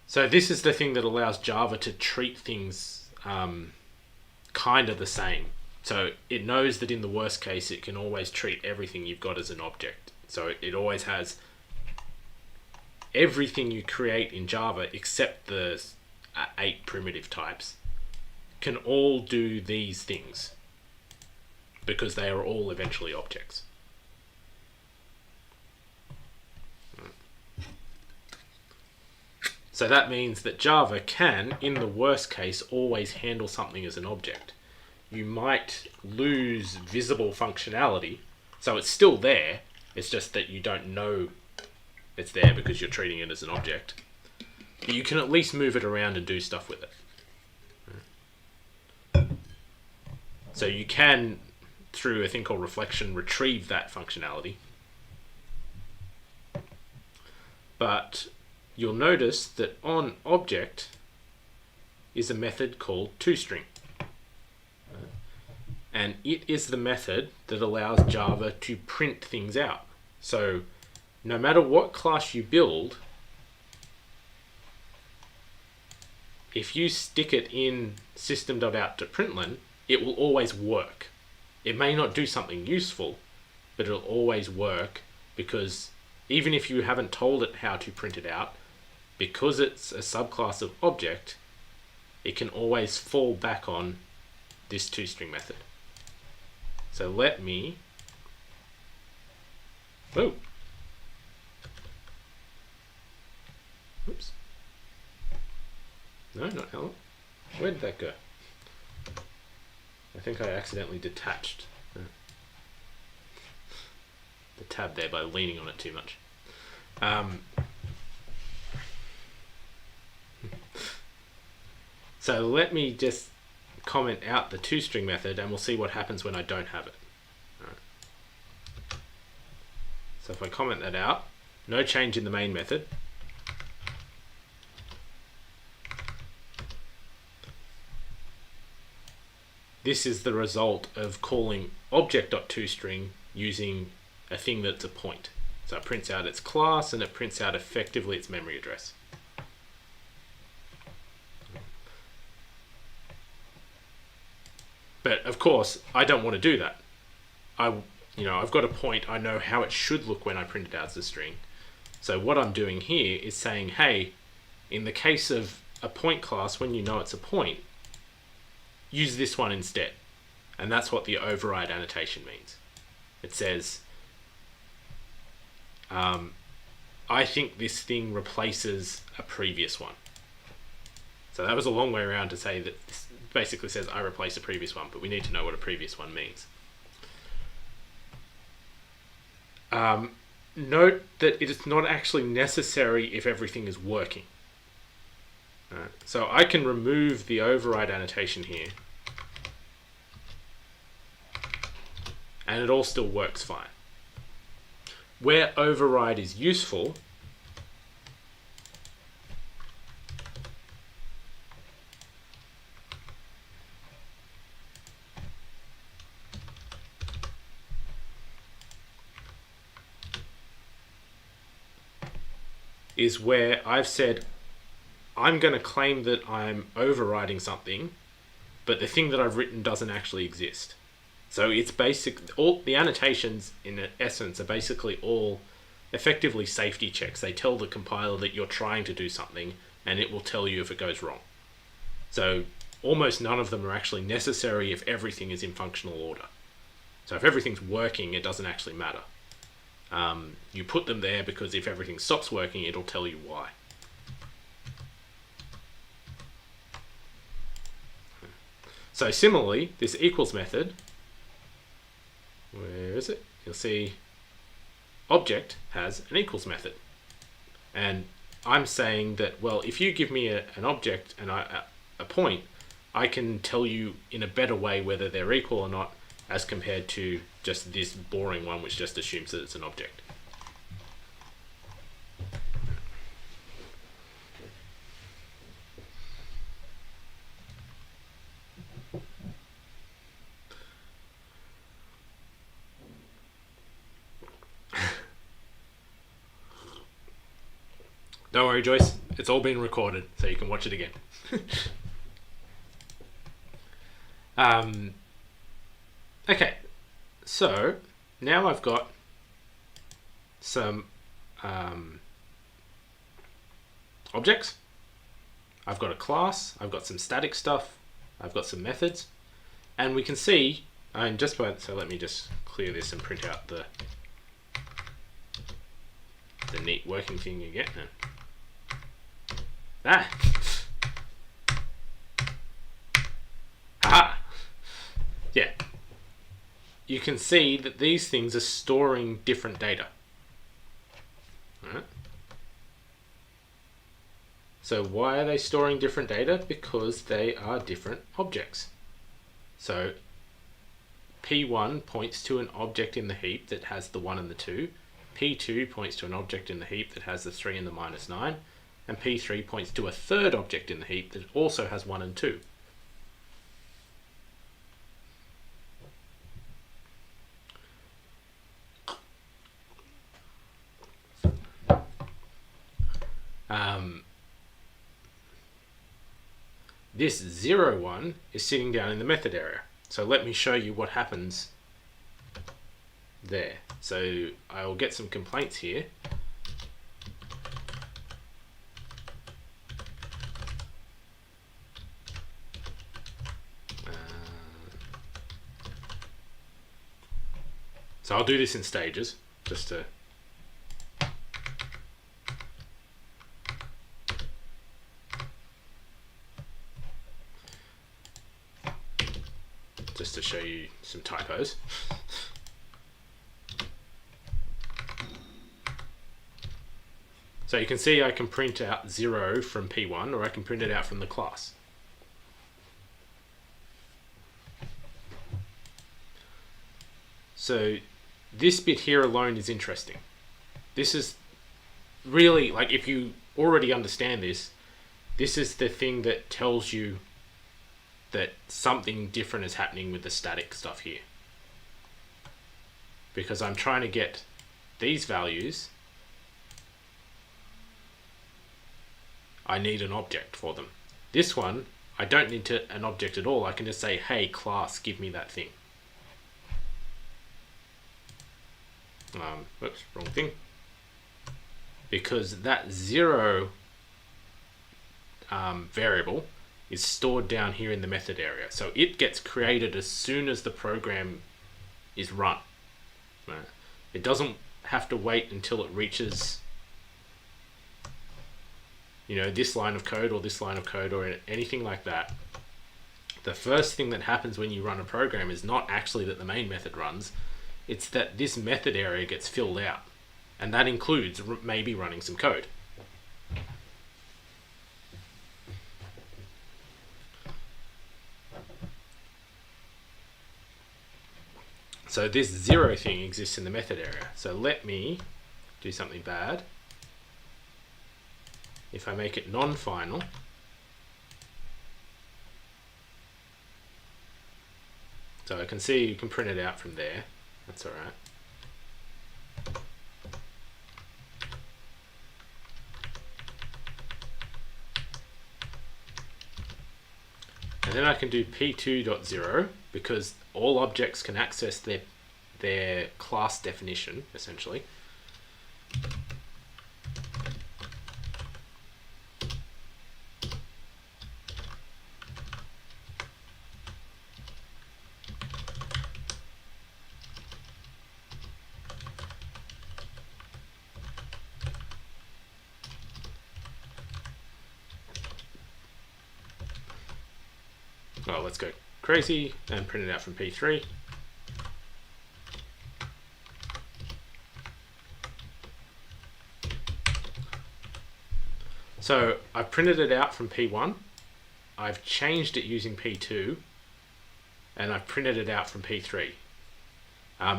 So this is the thing that allows Java to treat things kind of the same. So it knows that in the worst case, it can always treat everything you've got as an object. So it always has everything you create in Java except the 8 primitive types can all do these things because they are all eventually objects. So that means that Java can, in the worst case, always handle something as an object. You might lose visible functionality, so it's still there, it's just that you don't know it's there because you're treating it as an object. But you can at least move it around and do stuff with it. So you can, through a thing called reflection, retrieve that functionality. But you'll notice that on object is a method called toString. And it is the method that allows Java to print things out. So no matter what class you build, if you stick it in system.out.println, it will always work. It may not do something useful, but it'll always work because even if you haven't told it how to print it out, because it's a subclass of object, it can always fall back on this toString method. So let me, oops. No, not Helen. Where did that go? I think I accidentally detached the tab there by leaning on it too much. So let me just comment out the toString method and we'll see what happens when I don't have it. Right. So if I comment that out, no change in the main method. This is the result of calling object.toString using a thing that's a point. So it prints out its class and it prints out effectively its memory address. But of course, I don't want to do that. I've got a point, I know how it should look when I print it out as a string. So what I'm doing here is saying, hey, in the case of a point class, when you know it's a point, use this one instead. And that's what the override annotation means. It says, I think this thing replaces a previous one. So that was a long way around to say that this basically says I replace a previous one, but we need to know what a previous one means. Note that it is not actually necessary if everything is working. So I can remove the override annotation here, and it all still works fine. Where override is useful is where I've said I'm going to claim that I'm overriding something, but the thing that I've written doesn't actually exist. So it's all the annotations in essence are basically all effectively safety checks. They tell the compiler that you're trying to do something, and it will tell you if it goes wrong. So almost none of them are actually necessary if everything is in functional order. So if everything's working, it doesn't actually matter. You put them there because if everything stops working, it'll tell you why. So similarly, this equals method, where is it? You'll see object has an equals method. And I'm saying that, well, if you give me an object and a point, I can tell you in a better way whether they're equal or not, as compared to just this boring one which just assumes that it's an object. Don't worry, Joyce, it's all been recorded, so you can watch it again. Okay, so now I've got some objects, I've got a class, I've got some static stuff, I've got some methods, and we can see, so let me just clear this and print out the neat working thing you get. Aha! Yeah. You can see that these things are storing different data. Alright. So why are they storing different data? Because they are different objects. So P1 points to an object in the heap that has the 1 and the 2. P2 points to an object in the heap that has the 3 and the -9. And P3 points to a third object in the heap that also has 1 and 2. This 0, 1 is sitting down in the method area. So let me show you what happens there. So I will get some complaints here. So I'll do this in stages, just to show you some typos. So you can see I can print out 0 from P1, or I can print it out from the class. So this bit here alone is interesting. This is really, like, if you already understand this, this is the thing that tells you that something different is happening with the static stuff here. Because I'm trying to get these values, I need an object for them. This one, I don't need an object at all. I can just say, hey, class, give me that thing. Whoops, wrong thing. Because that 0 variable is stored down here in the method area. So it gets created as soon as the program is run. Right? It doesn't have to wait until it reaches, this line of code or this line of code or anything like that. The first thing that happens when you run a program is not actually that the main method runs, it's that this method area gets filled out. And that includes maybe running some code. So this 0 thing exists in the method area. So let me do something bad. If I make it non-final, so I can see you can print it out from there. That's all right. And then I can do p2.0 because all objects can access their class definition, essentially. Well, let's go crazy and print it out from P3. So I've printed it out from P1, I've changed it using P2, and I've printed it out from P3.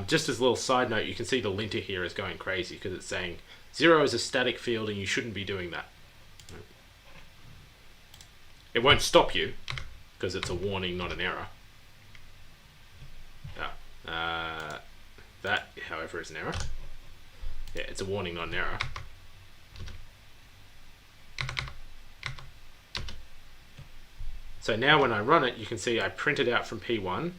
Just as a little side note, you can see the linter here is going crazy because it's saying 0 is a static field and you shouldn't be doing that. It won't stop you because it's a warning, not an error. That, however, is an error. Yeah, it's a warning, not an error. So now when I run it, you can see I print it out from P1,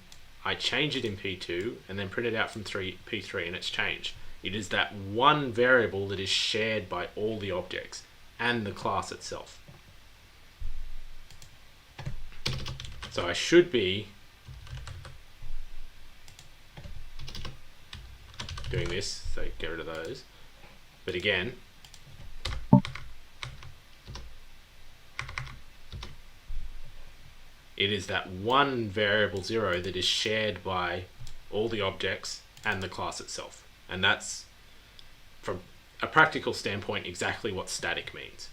I change it in P2, and then print it out from P3, and it's changed. It is that one variable that is shared by all the objects and the class itself. So I should be doing this, so get rid of those. But again, it is that one variable 0 that is shared by all the objects and the class itself. And that's, from a practical standpoint, exactly what static means.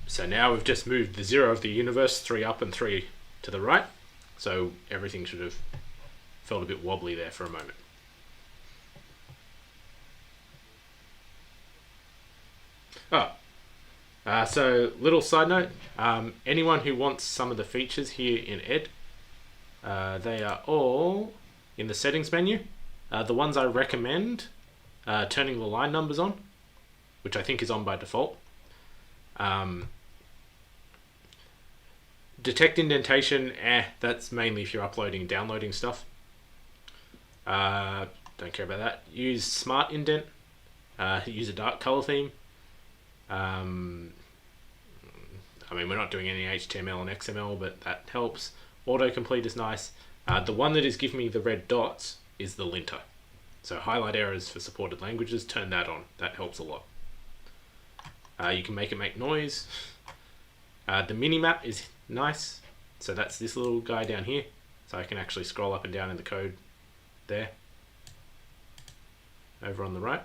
So now we've just moved the 0 of the universe 3 up and 3 to the right. So everything should have felt a bit wobbly there for a moment. So little side note, anyone who wants some of the features here in Ed, they are all in the settings menu. The ones I recommend, turning the line numbers on, which I think is on by default. Detect indentation, that's mainly if you're uploading and downloading stuff. Don't care about that. Use smart indent, use a dark color theme. I mean, we're not doing any HTML and XML, but that helps. Autocomplete is nice. The one that is giving me the red dots is the linter. So highlight errors for supported languages, turn that on. That helps a lot. You can make it make noise. The minimap is nice. So that's this little guy down here. So I can actually scroll up and down in the code there. Over on the right.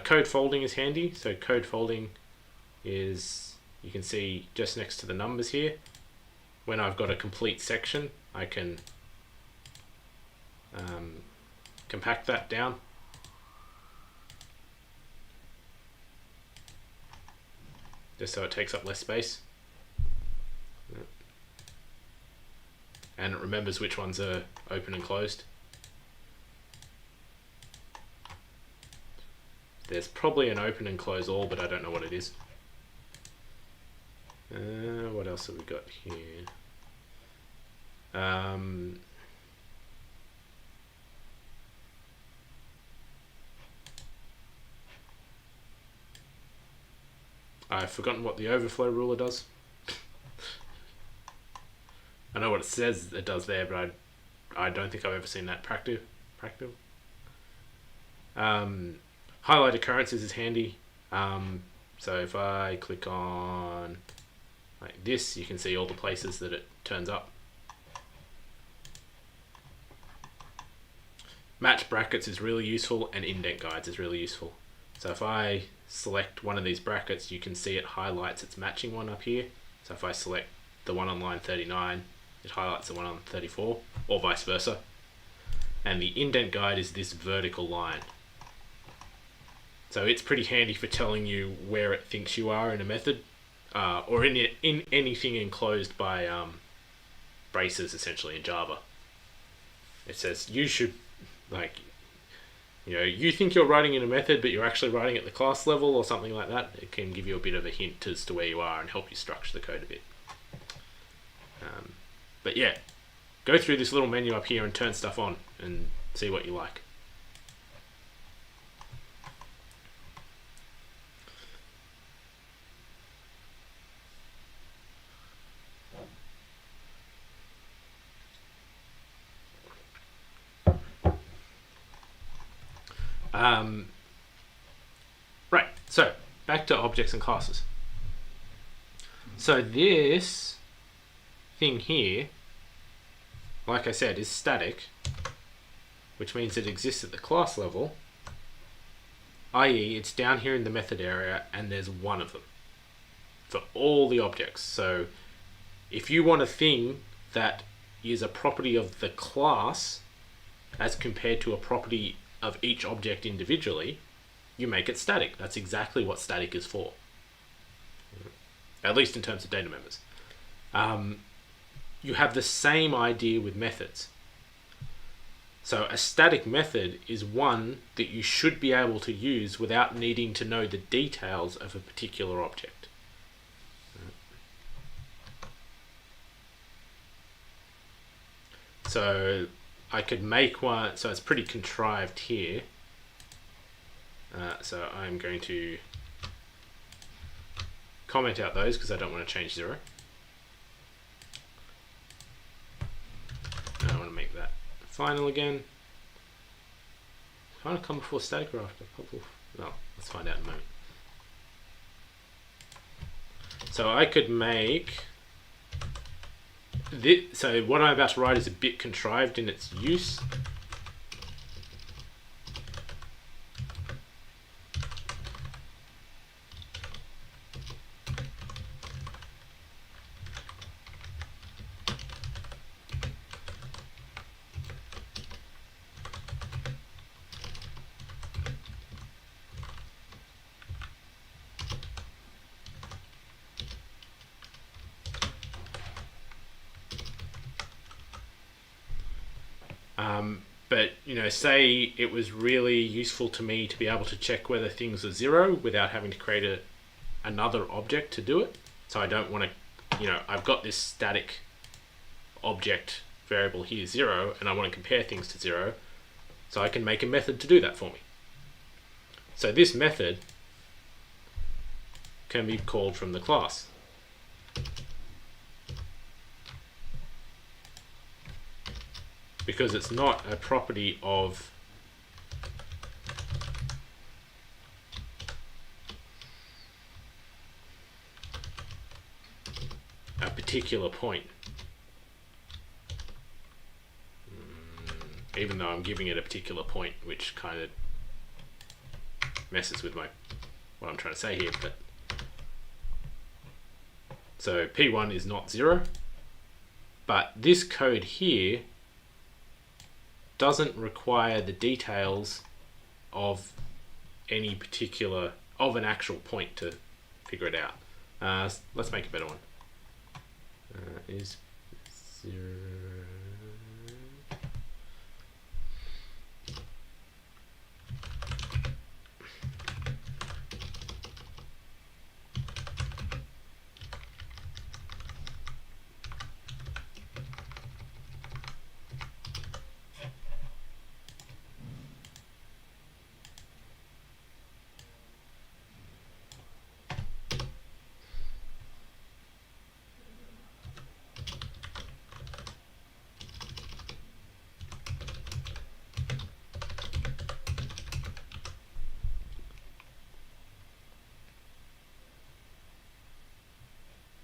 Code folding is handy. So code folding is, you can see just next to the numbers here. When I've got a complete section, I can compact that down. Just so it takes up less space. And it remembers which ones are open and closed. There's probably an open and close all, but I don't know what it is. What else have we got here? I've forgotten what the overflow ruler does. I know what it says it does there, but I don't think I've ever seen that practical. Highlight occurrences is handy. So if I click on like this, you can see all the places that it turns up. Match brackets is really useful, and indent guides is really useful. So if I select one of these brackets, you can see it highlights its matching one up here. So if I select the one on line 39, it highlights the one on 34, or vice versa. And the indent guide is this vertical line. So it's pretty handy for telling you where it thinks you are in a method, or in anything enclosed by braces, essentially, in Java. It says you should, like, you think you're writing in a method, but you're actually writing at the class level or something like that. It can give you a bit of a hint as to where you are and help you structure the code a bit. But yeah, go through this little menu up here and turn stuff on and see what you like. Right, so back to objects and classes. So this thing here, like I said, is static, which means it exists at the class level, i.e. it's down here in the method area and there's one of them for all the objects. So if you want a thing that is a property of the class as compared to a property of each object individually, you make it static. That's exactly what static is for, at least in terms of data members. You have the same idea with methods. So a static method is one that you should be able to use without needing to know the details of a particular object. So I could make one, so it's pretty contrived here. So I'm going to comment out those because I don't want to change 0. And I want to make that final again. Kind of come before static or after? Well, let's find out in a moment. So I could make this, so what I'm about to write is a bit contrived in its use. But say it was really useful to me to be able to check whether things are 0 without having to create another object to do it. So I don't want to, I've got this static object variable here 0, and I want to compare things to 0. So I can make a method to do that for me. So this method can be called from the class. Because it's not a property of a particular point. Even though I'm giving it a particular point, which kind of messes with what I'm trying to say here. But so P1 is not 0, but this code here doesn't require the details of any particular, of an actual point to figure it out. Let's make a better one. Is 0.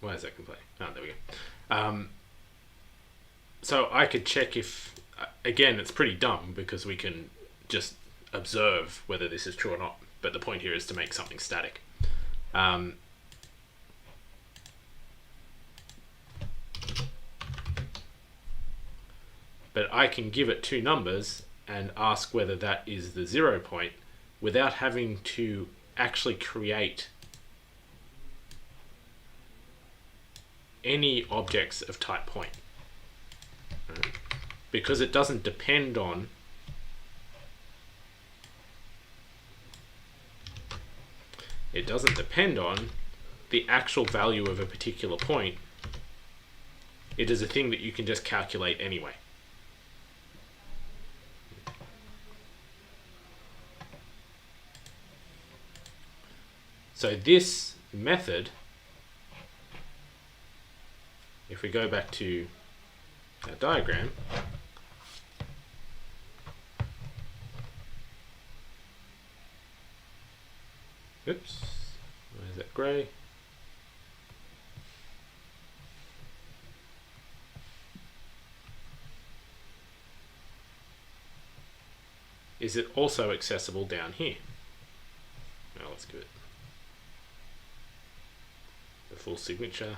Why is that complaining? Oh, there we go. So I could check if, again, it's pretty dumb because we can just observe whether this is true or not. But the point here is to make something static. But I can give it two numbers and ask whether that is the 0 point without having to actually create any objects of type point. Right? Because it doesn't depend on the actual value of a particular point. It is a thing that you can just calculate anyway. So this method, if we go back to our diagram, oops, why is that grey? Is it also accessible down here? Now let's give it the full signature.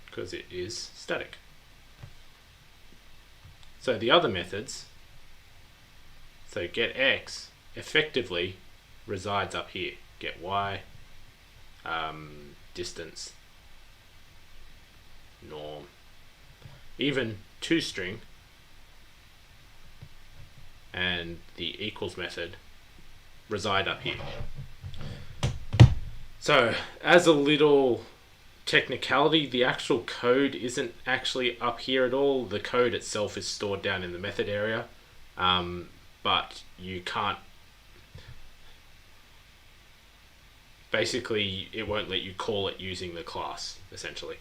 Because it is static. So the other methods, so get x effectively resides up here. Get y, distance, norm, even toString and the equals method reside up here. So as a little technicality, the actual code isn't actually up here at all. The code itself is stored down in the method area, but you can't, basically it won't let you call it using the class, essentially.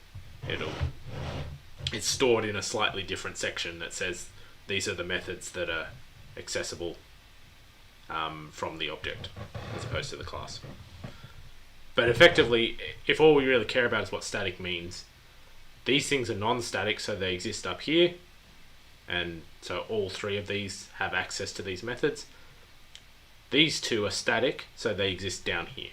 It's stored in a slightly different section that says these are the methods that are accessible from the object as opposed to the class. But effectively, if all we really care about is what static means, these things are non-static, so they exist up here, and so all three of these have access to these methods. These two are static, so they exist down here.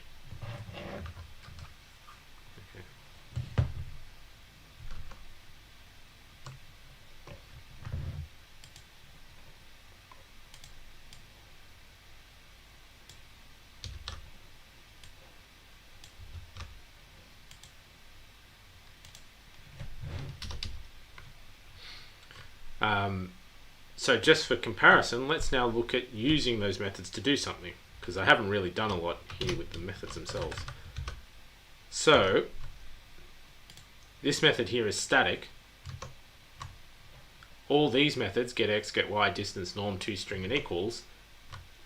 So just for comparison, let's now look at using those methods to do something, because I haven't really done a lot here with the methods themselves. So this method here is static. All these methods, get x, get y, distance, norm, toString, and equals,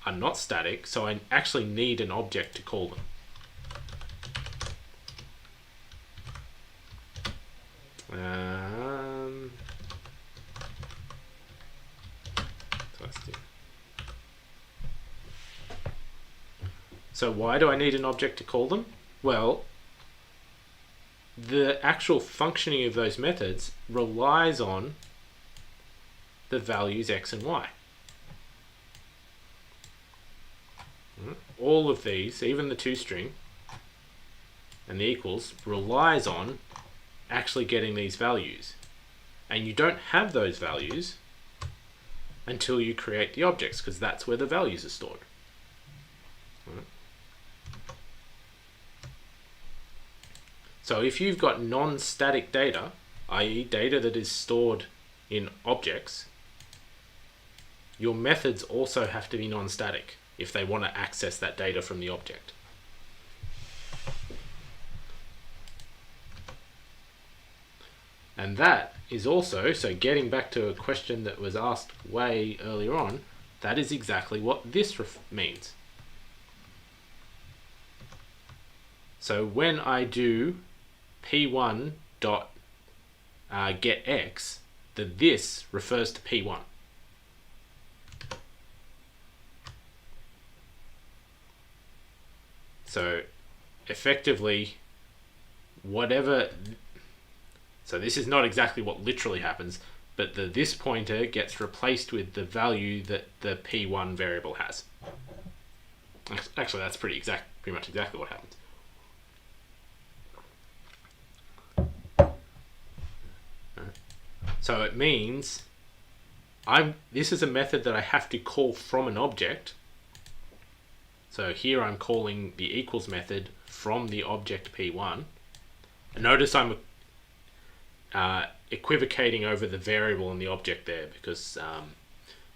are not static, so I actually need an object to call them. So why do I need an object to call them? Well, the actual functioning of those methods relies on the values x and y. All of these, even the toString and the equals, relies on actually getting these values. And you don't have those values until you create the objects, because that's where the values are stored. So if you've got non-static data, i.e. data that is stored in objects, your methods also have to be non-static if they want to access that data from the object. And that is also, so getting back to a question that was asked way earlier on, that is exactly what this means. So when I do p1 dot get x, the this refers to p1. So effectively, whatever, so this is not exactly what literally happens, but this pointer gets replaced with the value that the P1 variable has. Actually, that's pretty much exactly what happens. So it means this is a method that I have to call from an object. So here I'm calling the equals method from the object P1. And notice I'm equivocating over the variable and the object there, because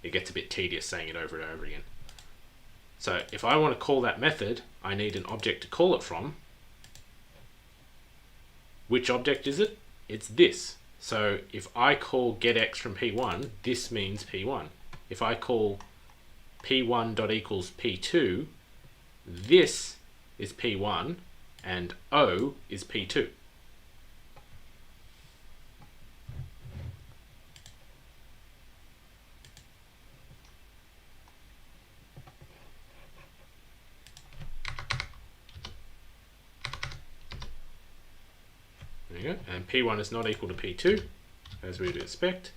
it gets a bit tedious saying it over and over again. So if I want to call that method, I need an object to call it from. Which object is it? It's this. So if I call getX from P1, this means P1. If I call P1.equals P2, this is P1 and O is P2. There you go. And P1 is not equal to P2, as we would expect.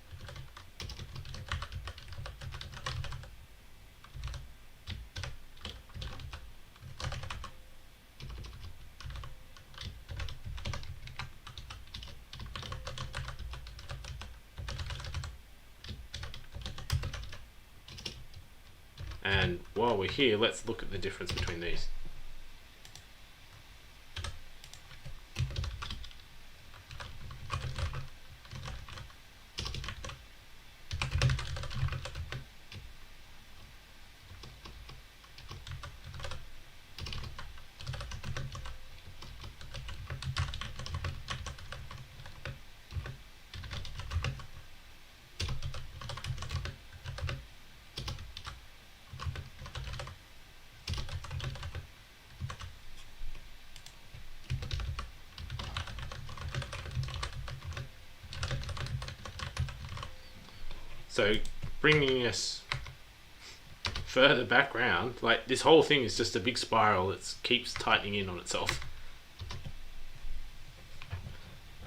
And while we're here, let's look at the difference between these. So bringing us further background, like this whole thing is just a big spiral that keeps tightening in on itself.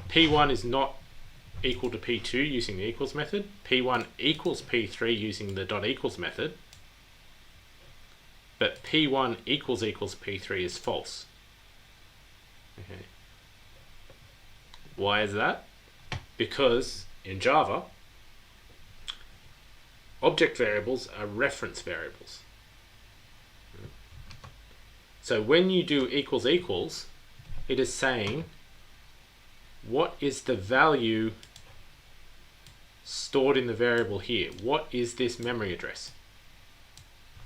P1 is not equal to P2 using the equals method. P1 equals P3 using the dot equals method. But P1 equals P3 is false. Okay. Why is that? Because in Java, object variables are reference variables. So when you do equals equals, it is saying what is the value stored in the variable here? What is this memory address?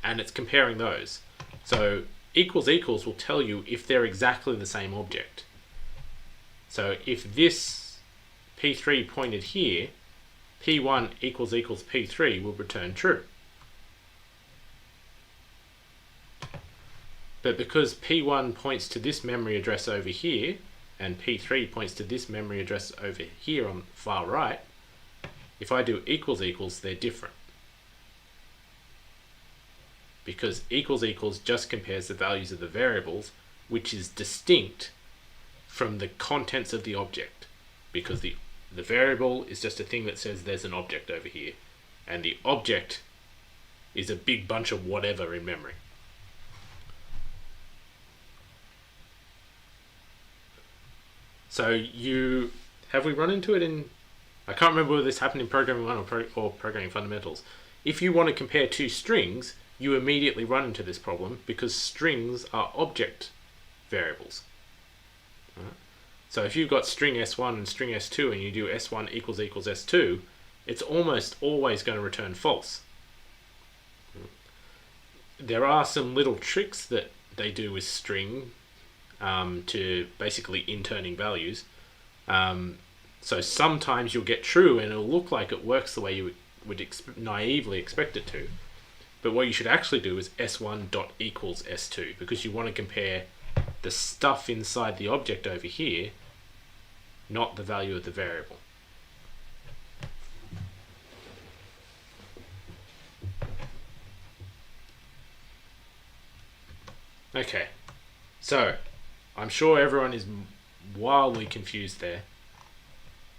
And it's comparing those. So equals equals will tell you if they're exactly the same object. So if this P3 pointed here, P1 equals P3 will return true. But because P1 points to this memory address over here, and P3 points to this memory address over here on the far right, if I do equals equals, they're different. Because equals equals just compares the values of the variables, which is distinct from the contents of the object. Because the variable is just a thing that says there's an object over here, and the object is a big bunch of whatever in memory. So have we run into it in, I can't remember whether this happened in Programming 1 or Programming Fundamentals. If you want to compare two strings, you immediately run into this problem because strings are object variables. Right? So if you've got string S1 and string S2 and you do S1 equals S2, it's almost always going to return false. There are some little tricks that they do with string to basically interning values. So sometimes you'll get true and it'll look like it works the way you would naively expect it to. But what you should actually do is S1 dot equals S2, because you want to compare the stuff inside the object over here, not the value of the variable. Okay, So, I'm sure everyone is wildly confused there,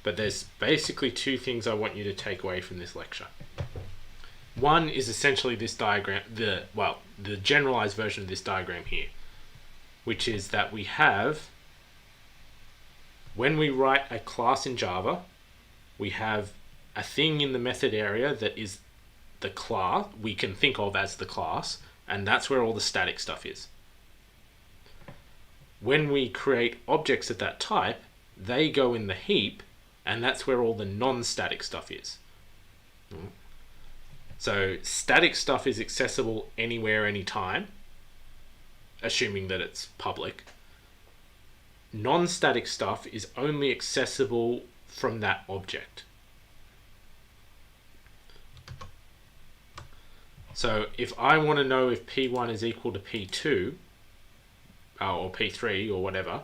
but there's basically two things I want you to take away from this lecture. One is essentially this diagram, the generalized version of this diagram here, which is that we have, when we write a class in Java, we have a thing in the method area that is the class, we can think of as the class, and that's where all the static stuff is. When we create objects of that type, they go in the heap, and that's where all the non-static stuff is. So static stuff is accessible anywhere, anytime, assuming that it's public. Non-static stuff is only accessible from that object. So if I want to know if P1 is equal to P2, or P3 or whatever,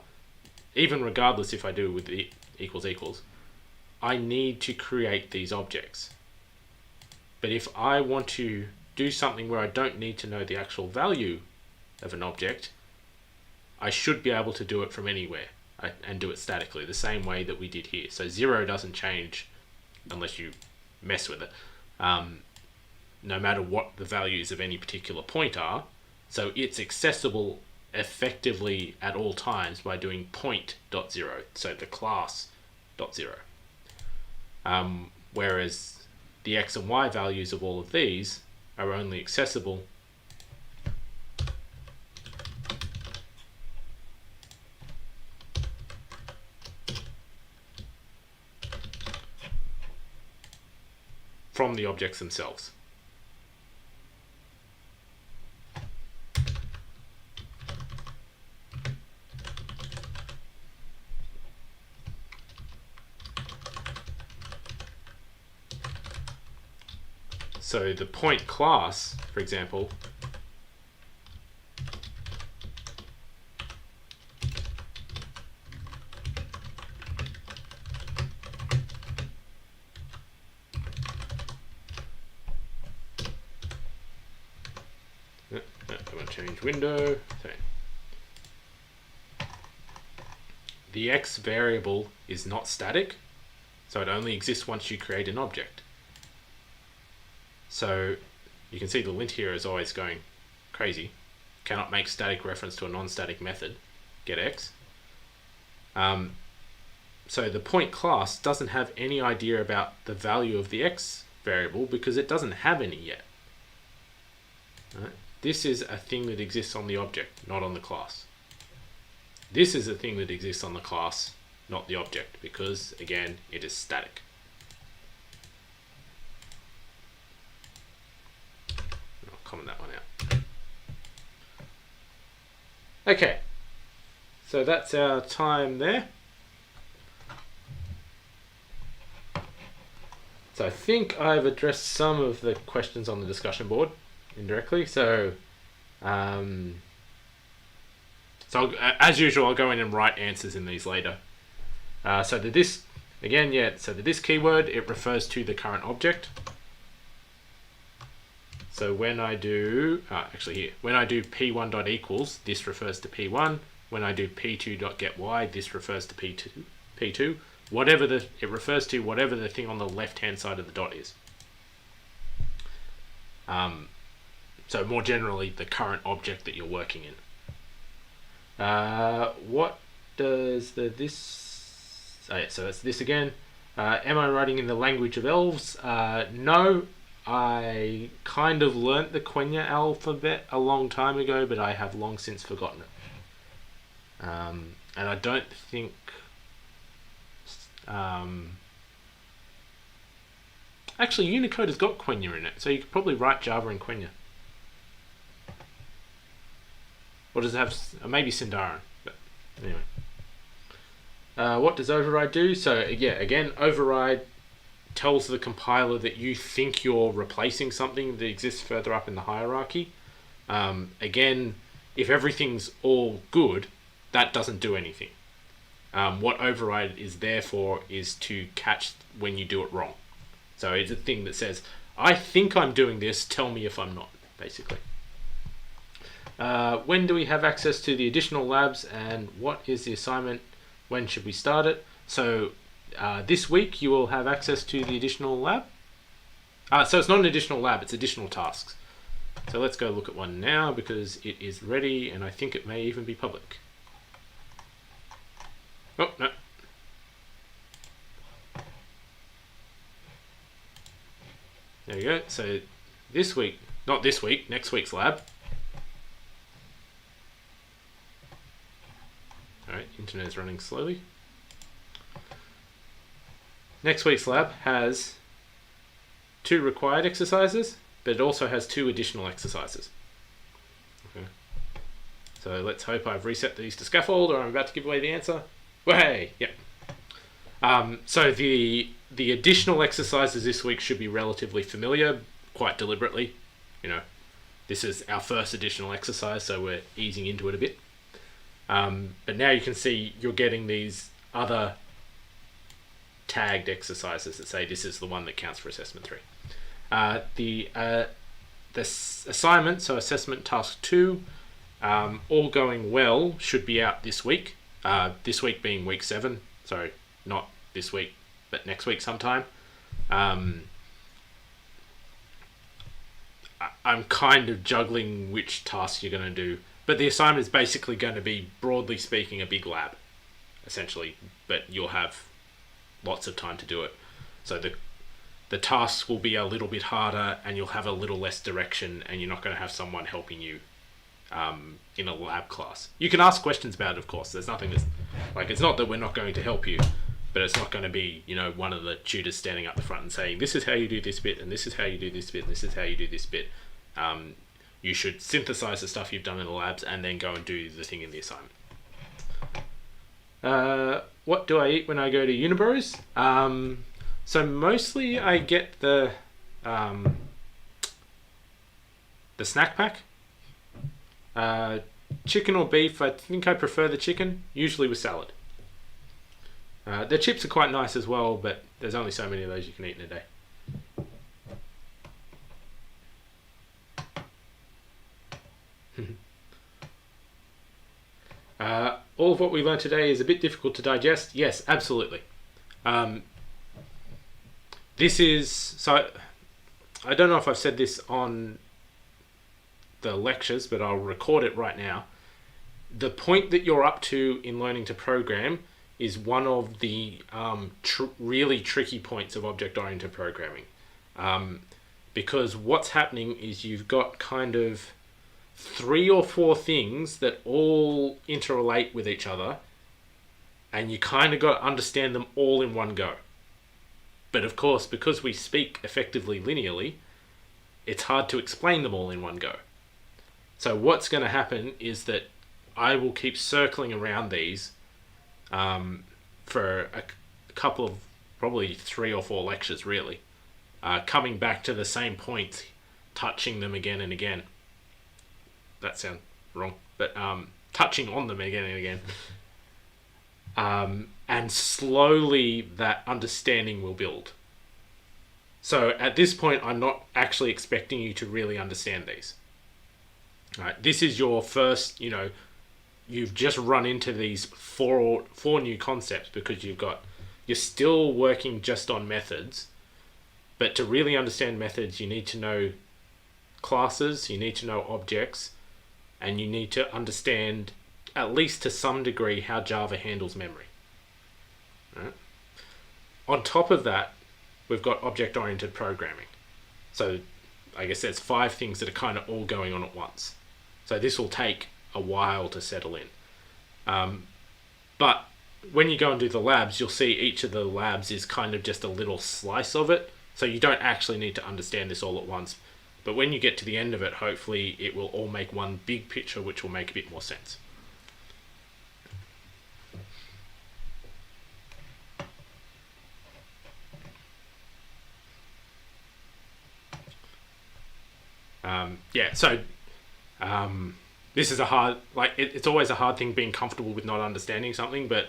even regardless if I do with the equals, I need to create these objects. But if I want to do something where I don't need to know the actual value of an object, I should be able to do it from anywhere and do it statically, the same way that we did here. So 0 doesn't change unless you mess with it, no matter what the values of any particular point are. So it's accessible effectively at all times by doing point.0, so the class.0. Whereas the x and y values of all of these are only accessible from the objects themselves. So the point class, for example, I'm going to change window. So the x variable is not static, so it only exists once you create an object. So you can see the lint here is always going crazy. Cannot make static reference to a non-static method. Get x. So the point class doesn't have any idea about the value of the x variable because it doesn't have any yet. Right? This is a thing that exists on the object, not on the class. This is a thing that exists on the class, not the object, because again, it is static. Comment that one out. Okay, so that's our time there. So I think I've addressed some of the questions on the discussion board indirectly. So, as usual, I'll go in and write answers in these later. So the this again, so the this keyword, it refers to the current object. So when I do, when I do p1.equals, this refers to p1. When I do p2.getY, this refers to p2. Whatever it refers to whatever the thing on the left-hand side of the dot is. So more generally, the current object that you're working in. What does this? Oh yeah, so that's this again. Am I writing in the language of elves? No. I kind of learnt the Quenya alphabet a long time ago, but I have long since forgotten it. And I don't think... actually, Unicode has got Quenya in it, so you could probably write Java in Quenya. Or does it have... maybe Sindarin, but anyway. What does override do? So, yeah, again, override tells the compiler that you think you're replacing something that exists further up in the hierarchy. Again, if everything's all good, that doesn't do anything. What override is there for is to catch when you do it wrong. So it's a thing that says, I think I'm doing this, tell me if I'm not, basically. When do we have access to the additional labs, and what is the assignment? When should we start it? So this week you will have access to the additional lab. So it's not an additional lab, it's additional tasks. So let's go look at one now because it is ready, and I think it may even be public. Oh, no. There you go. So this week, not this week, next week's lab. Alright, internet is running slowly. Next week's lab has 2 required exercises, but it also has 2 additional exercises. Okay. So let's hope I've reset these to scaffold, or I'm about to give away the answer. Way, yep. So the additional exercises this week should be relatively familiar, quite deliberately. This is our first additional exercise, so we're easing into it a bit. But now you can see you're getting these other tagged exercises that say this is the one that counts for assessment 3. The assignment, so assessment task 2, all going well, should be out this week. This week being week 7, so not this week, but next week sometime. I'm kind of juggling which tasks you're going to do, but the assignment is basically going to be, broadly speaking, a big lab, essentially, but you'll have lots of time to do it. So the tasks will be a little bit harder, and you'll have a little less direction, and you're not going to have someone helping you in a lab class. You can ask questions about it, of course. There's nothing that's it's not that we're not going to help you, but it's not going to be one of the tutors standing up the front and saying, this is how you do this bit, and this is how you do this bit, and this is how you do this bit. You should synthesize the stuff you've done in the labs and then go and do the thing in the assignment. What do I eat when I go to Unibros? So mostly I get the snack pack. Chicken or beef, I think I prefer the chicken, usually with salad. The chips are quite nice as well, but there's only so many of those you can eat in a day. All of what we learned today is a bit difficult to digest. Yes, absolutely. This is, so I don't know if I've said this on the lectures, but I'll record it right now. The point that you're up to in learning to program is one of the really tricky points of object-oriented programming. Because what's happening is you've got kind of 3 or 4 things that all interrelate with each other, and you kind of got to understand them all in one go. But of course, because we speak effectively linearly, it's hard to explain them all in one go. So what's going to happen is that I will keep circling around these for a couple of, probably 3 or 4 lectures really, coming back to the same points, touching them again and again. That sounds wrong, but touching on them again and again. And slowly that understanding will build. So at this point, I'm not actually expecting you to really understand these. Right, this is your first, you've just run into these four new concepts because you're still working just on methods. But to really understand methods, you need to know classes, you need to know objects, and you need to understand, at least to some degree, how Java handles memory. Right? On top of that, we've got object-oriented programming. So I guess there's 5 things that are kind of all going on at once. So this will take a while to settle in. But when you go and do the labs, you'll see each of the labs is kind of just a little slice of it. So you don't actually need to understand this all at once. But when you get to the end of it, hopefully it will all make one big picture, which will make a bit more sense. This is a hard, it's always a hard thing being comfortable with not understanding something, but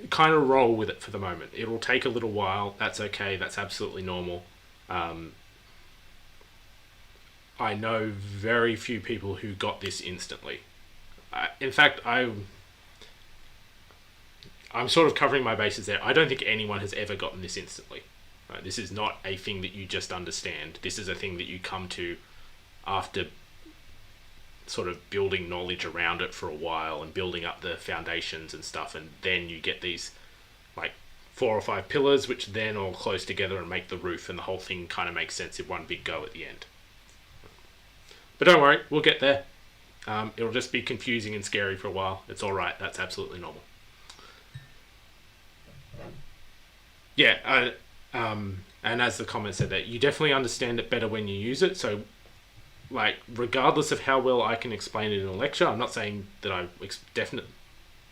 kind of roll with it for the moment. It'll take a little while. That's okay. That's absolutely normal. I know very few people who got this instantly. In fact, I'm sort of covering my bases there. I don't think anyone has ever gotten this instantly. Right? This is not a thing that you just understand. This is a thing that you come to after sort of building knowledge around it for a while and building up the foundations and stuff, and then you get these like 4 or 5 pillars which then all close together and make the roof, and the whole thing kind of makes sense in one big go at the end. But don't worry, we'll get there. It'll just be confusing and scary for a while. It's alright, that's absolutely normal. Yeah, and as the comment said, that you definitely understand it better when you use it. So, like, regardless of how well I can explain it in a lecture, I'm not saying that I definitely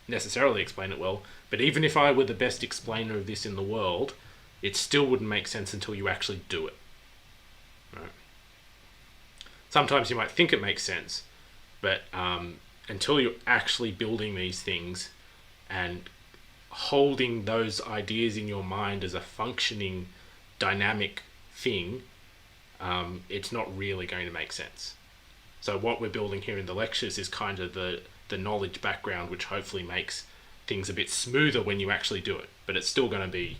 necessarily explain it well, but even if I were the best explainer of this in the world, it still wouldn't make sense until you actually do it. Right? Sometimes you might think it makes sense, but until you're actually building these things and holding those ideas in your mind as a functioning, dynamic thing, it's not really going to make sense. So what we're building here in the lectures is kind of the knowledge background, which hopefully makes things a bit smoother when you actually do it. But it's still going to be,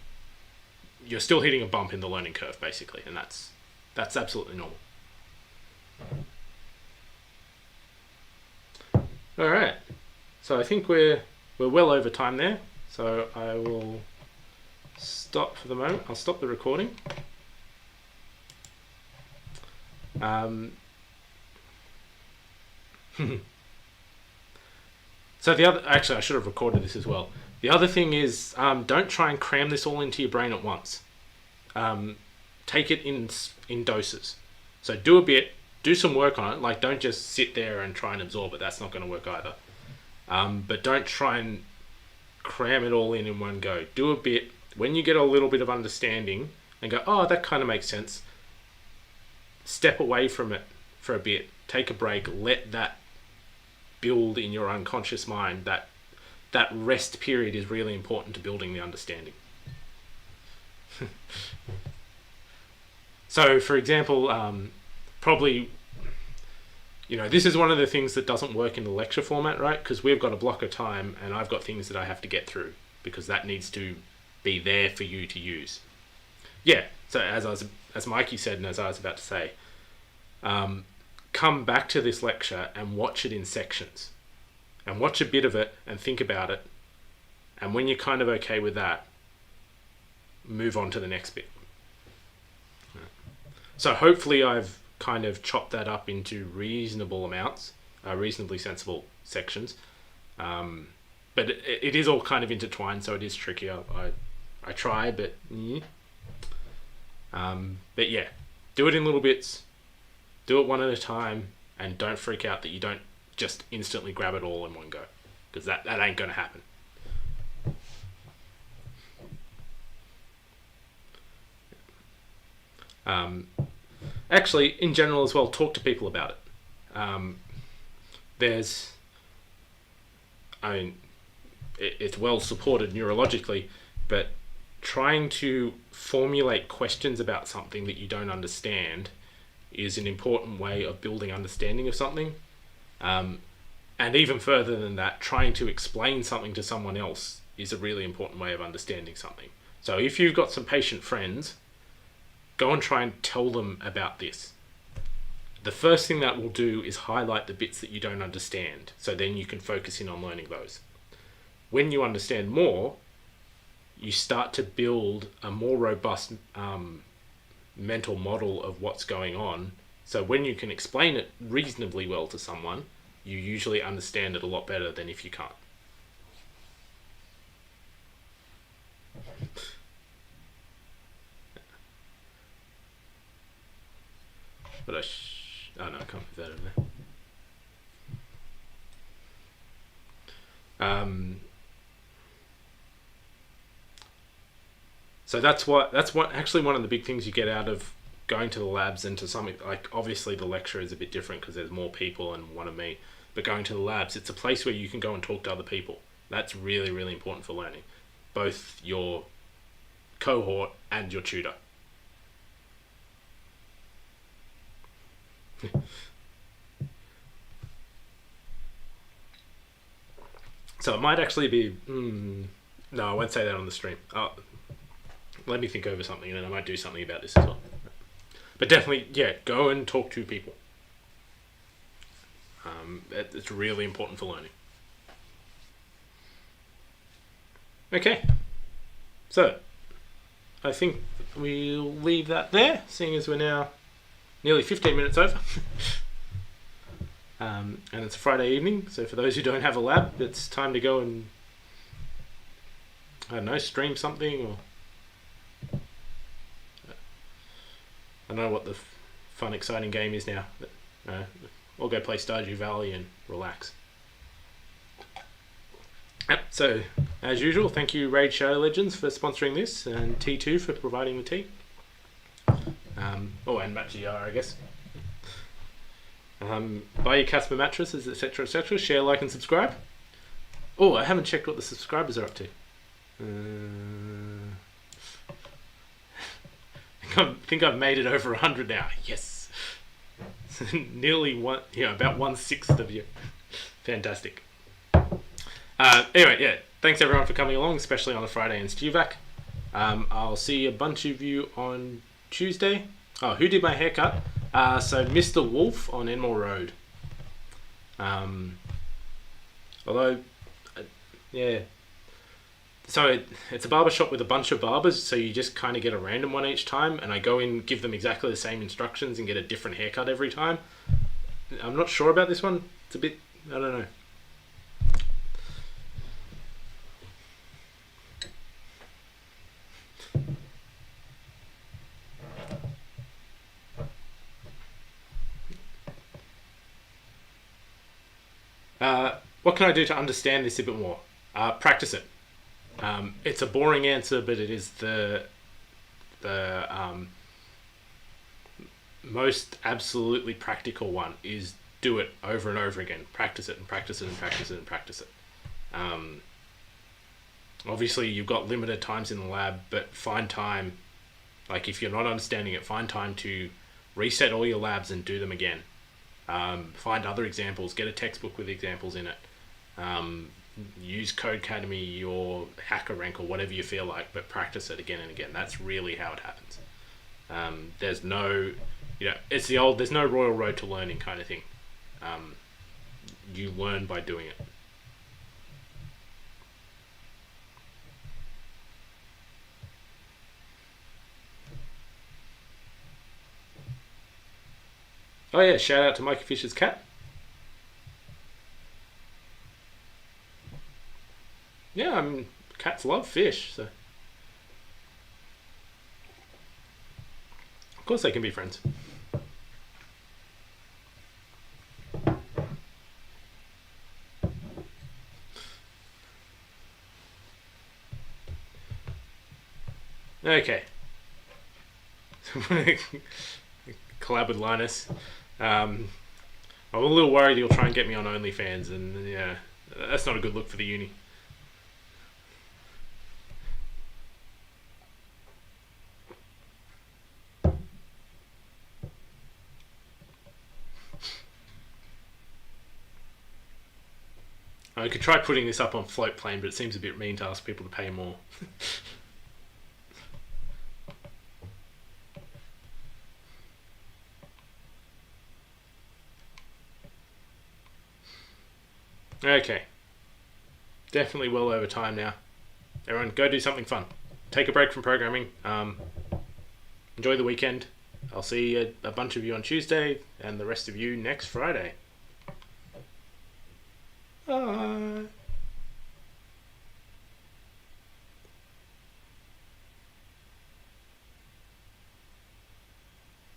you're still hitting a bump in the learning curve, basically, and that's absolutely normal. All right, so I think we're well over time there, so I will stop for the moment. I'll stop the recording. So actually I should have recorded this as well. The other thing is, don't try and cram this all into your brain at once. Take it in doses. So do a bit, do some work on it. Like, don't just sit there and try and absorb it. That's not going to work either. But don't try and cram it all in one go. Do a bit. When you get a little bit of understanding and go, oh, that kind of makes sense, step away from it for a bit. Take a break. Let that build in your unconscious mind. That rest period is really important to building the understanding. So, for example, probably, this is one of the things that doesn't work in the lecture format, right? Because we've got a block of time and I've got things that I have to get through because that needs to be there for you to use. Yeah, so as Mikey said and as I was about to say, come back to this lecture and watch it in sections. And watch a bit of it and think about it. And when you're kind of okay with that, move on to the next bit. So hopefully I've kind of chopped that up into reasonable amounts, reasonably sensible sections. But it is all kind of intertwined, so it is tricky. I try, but yeah. But yeah, do it in little bits. Do it one at a time, and don't freak out that you don't just instantly grab it all in one go, because that ain't going to happen. Actually, in general as well, talk to people about it. It's well supported neurologically, but trying to formulate questions about something that you don't understand is an important way of building understanding of something. And even further than that, trying to explain something to someone else is a really important way of understanding something. So if you've got some patient friends, go and try and tell them about this. The first thing that will do is highlight the bits that you don't understand, so then you can focus in on learning those. When you understand more, you start to build a more robust mental model of what's going on. So when you can explain it reasonably well to someone, you usually understand it a lot better than if you can't. But oh no, I can't put that in there. So that's what actually one of the big things you get out of going to the labs and to something like, obviously the lecture is a bit different because there's more people and one of me, but going to the labs, it's a place where you can go and talk to other people. That's really, really important for learning, both your cohort and your tutor. So it might actually be. No, I won't say that on the stream. Let me think over something, and then I might do something about this as well. But definitely, yeah, go and talk to people. It's really important for learning. Okay, so I think we'll leave that there, seeing as we're now nearly 15 minutes over. And it's a Friday evening, so for those who don't have a lab, it's time to go and, I don't know, stream something, or I don't know what the fun, exciting game is now. But, we'll go play Stardew Valley and relax. Yep, so, as usual, thank you Raid Shadow Legends for sponsoring this, and T2 for providing the tea. And Matchiyar, I guess. Buy your Casper mattresses, etc., etc. Share, like, and subscribe. Oh, I haven't checked what the subscribers are up to. I think I've made it over 100 now. Yes, nearly about 1/6 of you. Fantastic. Anyway, yeah. Thanks everyone for coming along, especially on a Friday in StuVac. I'll see a bunch of you on Tuesday. Oh, who did my haircut? So Mr. Wolf on Enmore Road. Yeah. So it's a barber shop with a bunch of barbers, so you just kind of get a random one each time, and I go in, give them exactly the same instructions, and get a different haircut every time. I'm not sure about this one. It's a bit, I don't know. What can I do to understand this a bit more? Practice it. It's a boring answer, but it is the most absolutely practical one. Is do it over and over again. Practice it and practice it and practice it and practice it. Obviously, you've got limited times in the lab, but find time. Like if you're not understanding it, find time to reset all your labs and do them again. Find other examples. Get a textbook with examples in it. Use Codecademy or HackerRank or whatever you feel like, but practice it again and again. That's really how it happens. There's no, it's the old, there's no royal road to learning kind of thing. You learn by doing it. Oh yeah, shout out to Mikey Fisher's cat. Yeah, cats love fish, so of course they can be friends. Okay. Collab with Linus. I'm a little worried he'll try and get me on OnlyFans, and yeah, that's not a good look for the uni. I could try putting this up on Floatplane, but it seems a bit mean to ask people to pay more. Okay. Definitely well over time now. Everyone, go do something fun. Take a break from programming. Enjoy the weekend. I'll see a bunch of you on Tuesday, and the rest of you next Friday. Bye.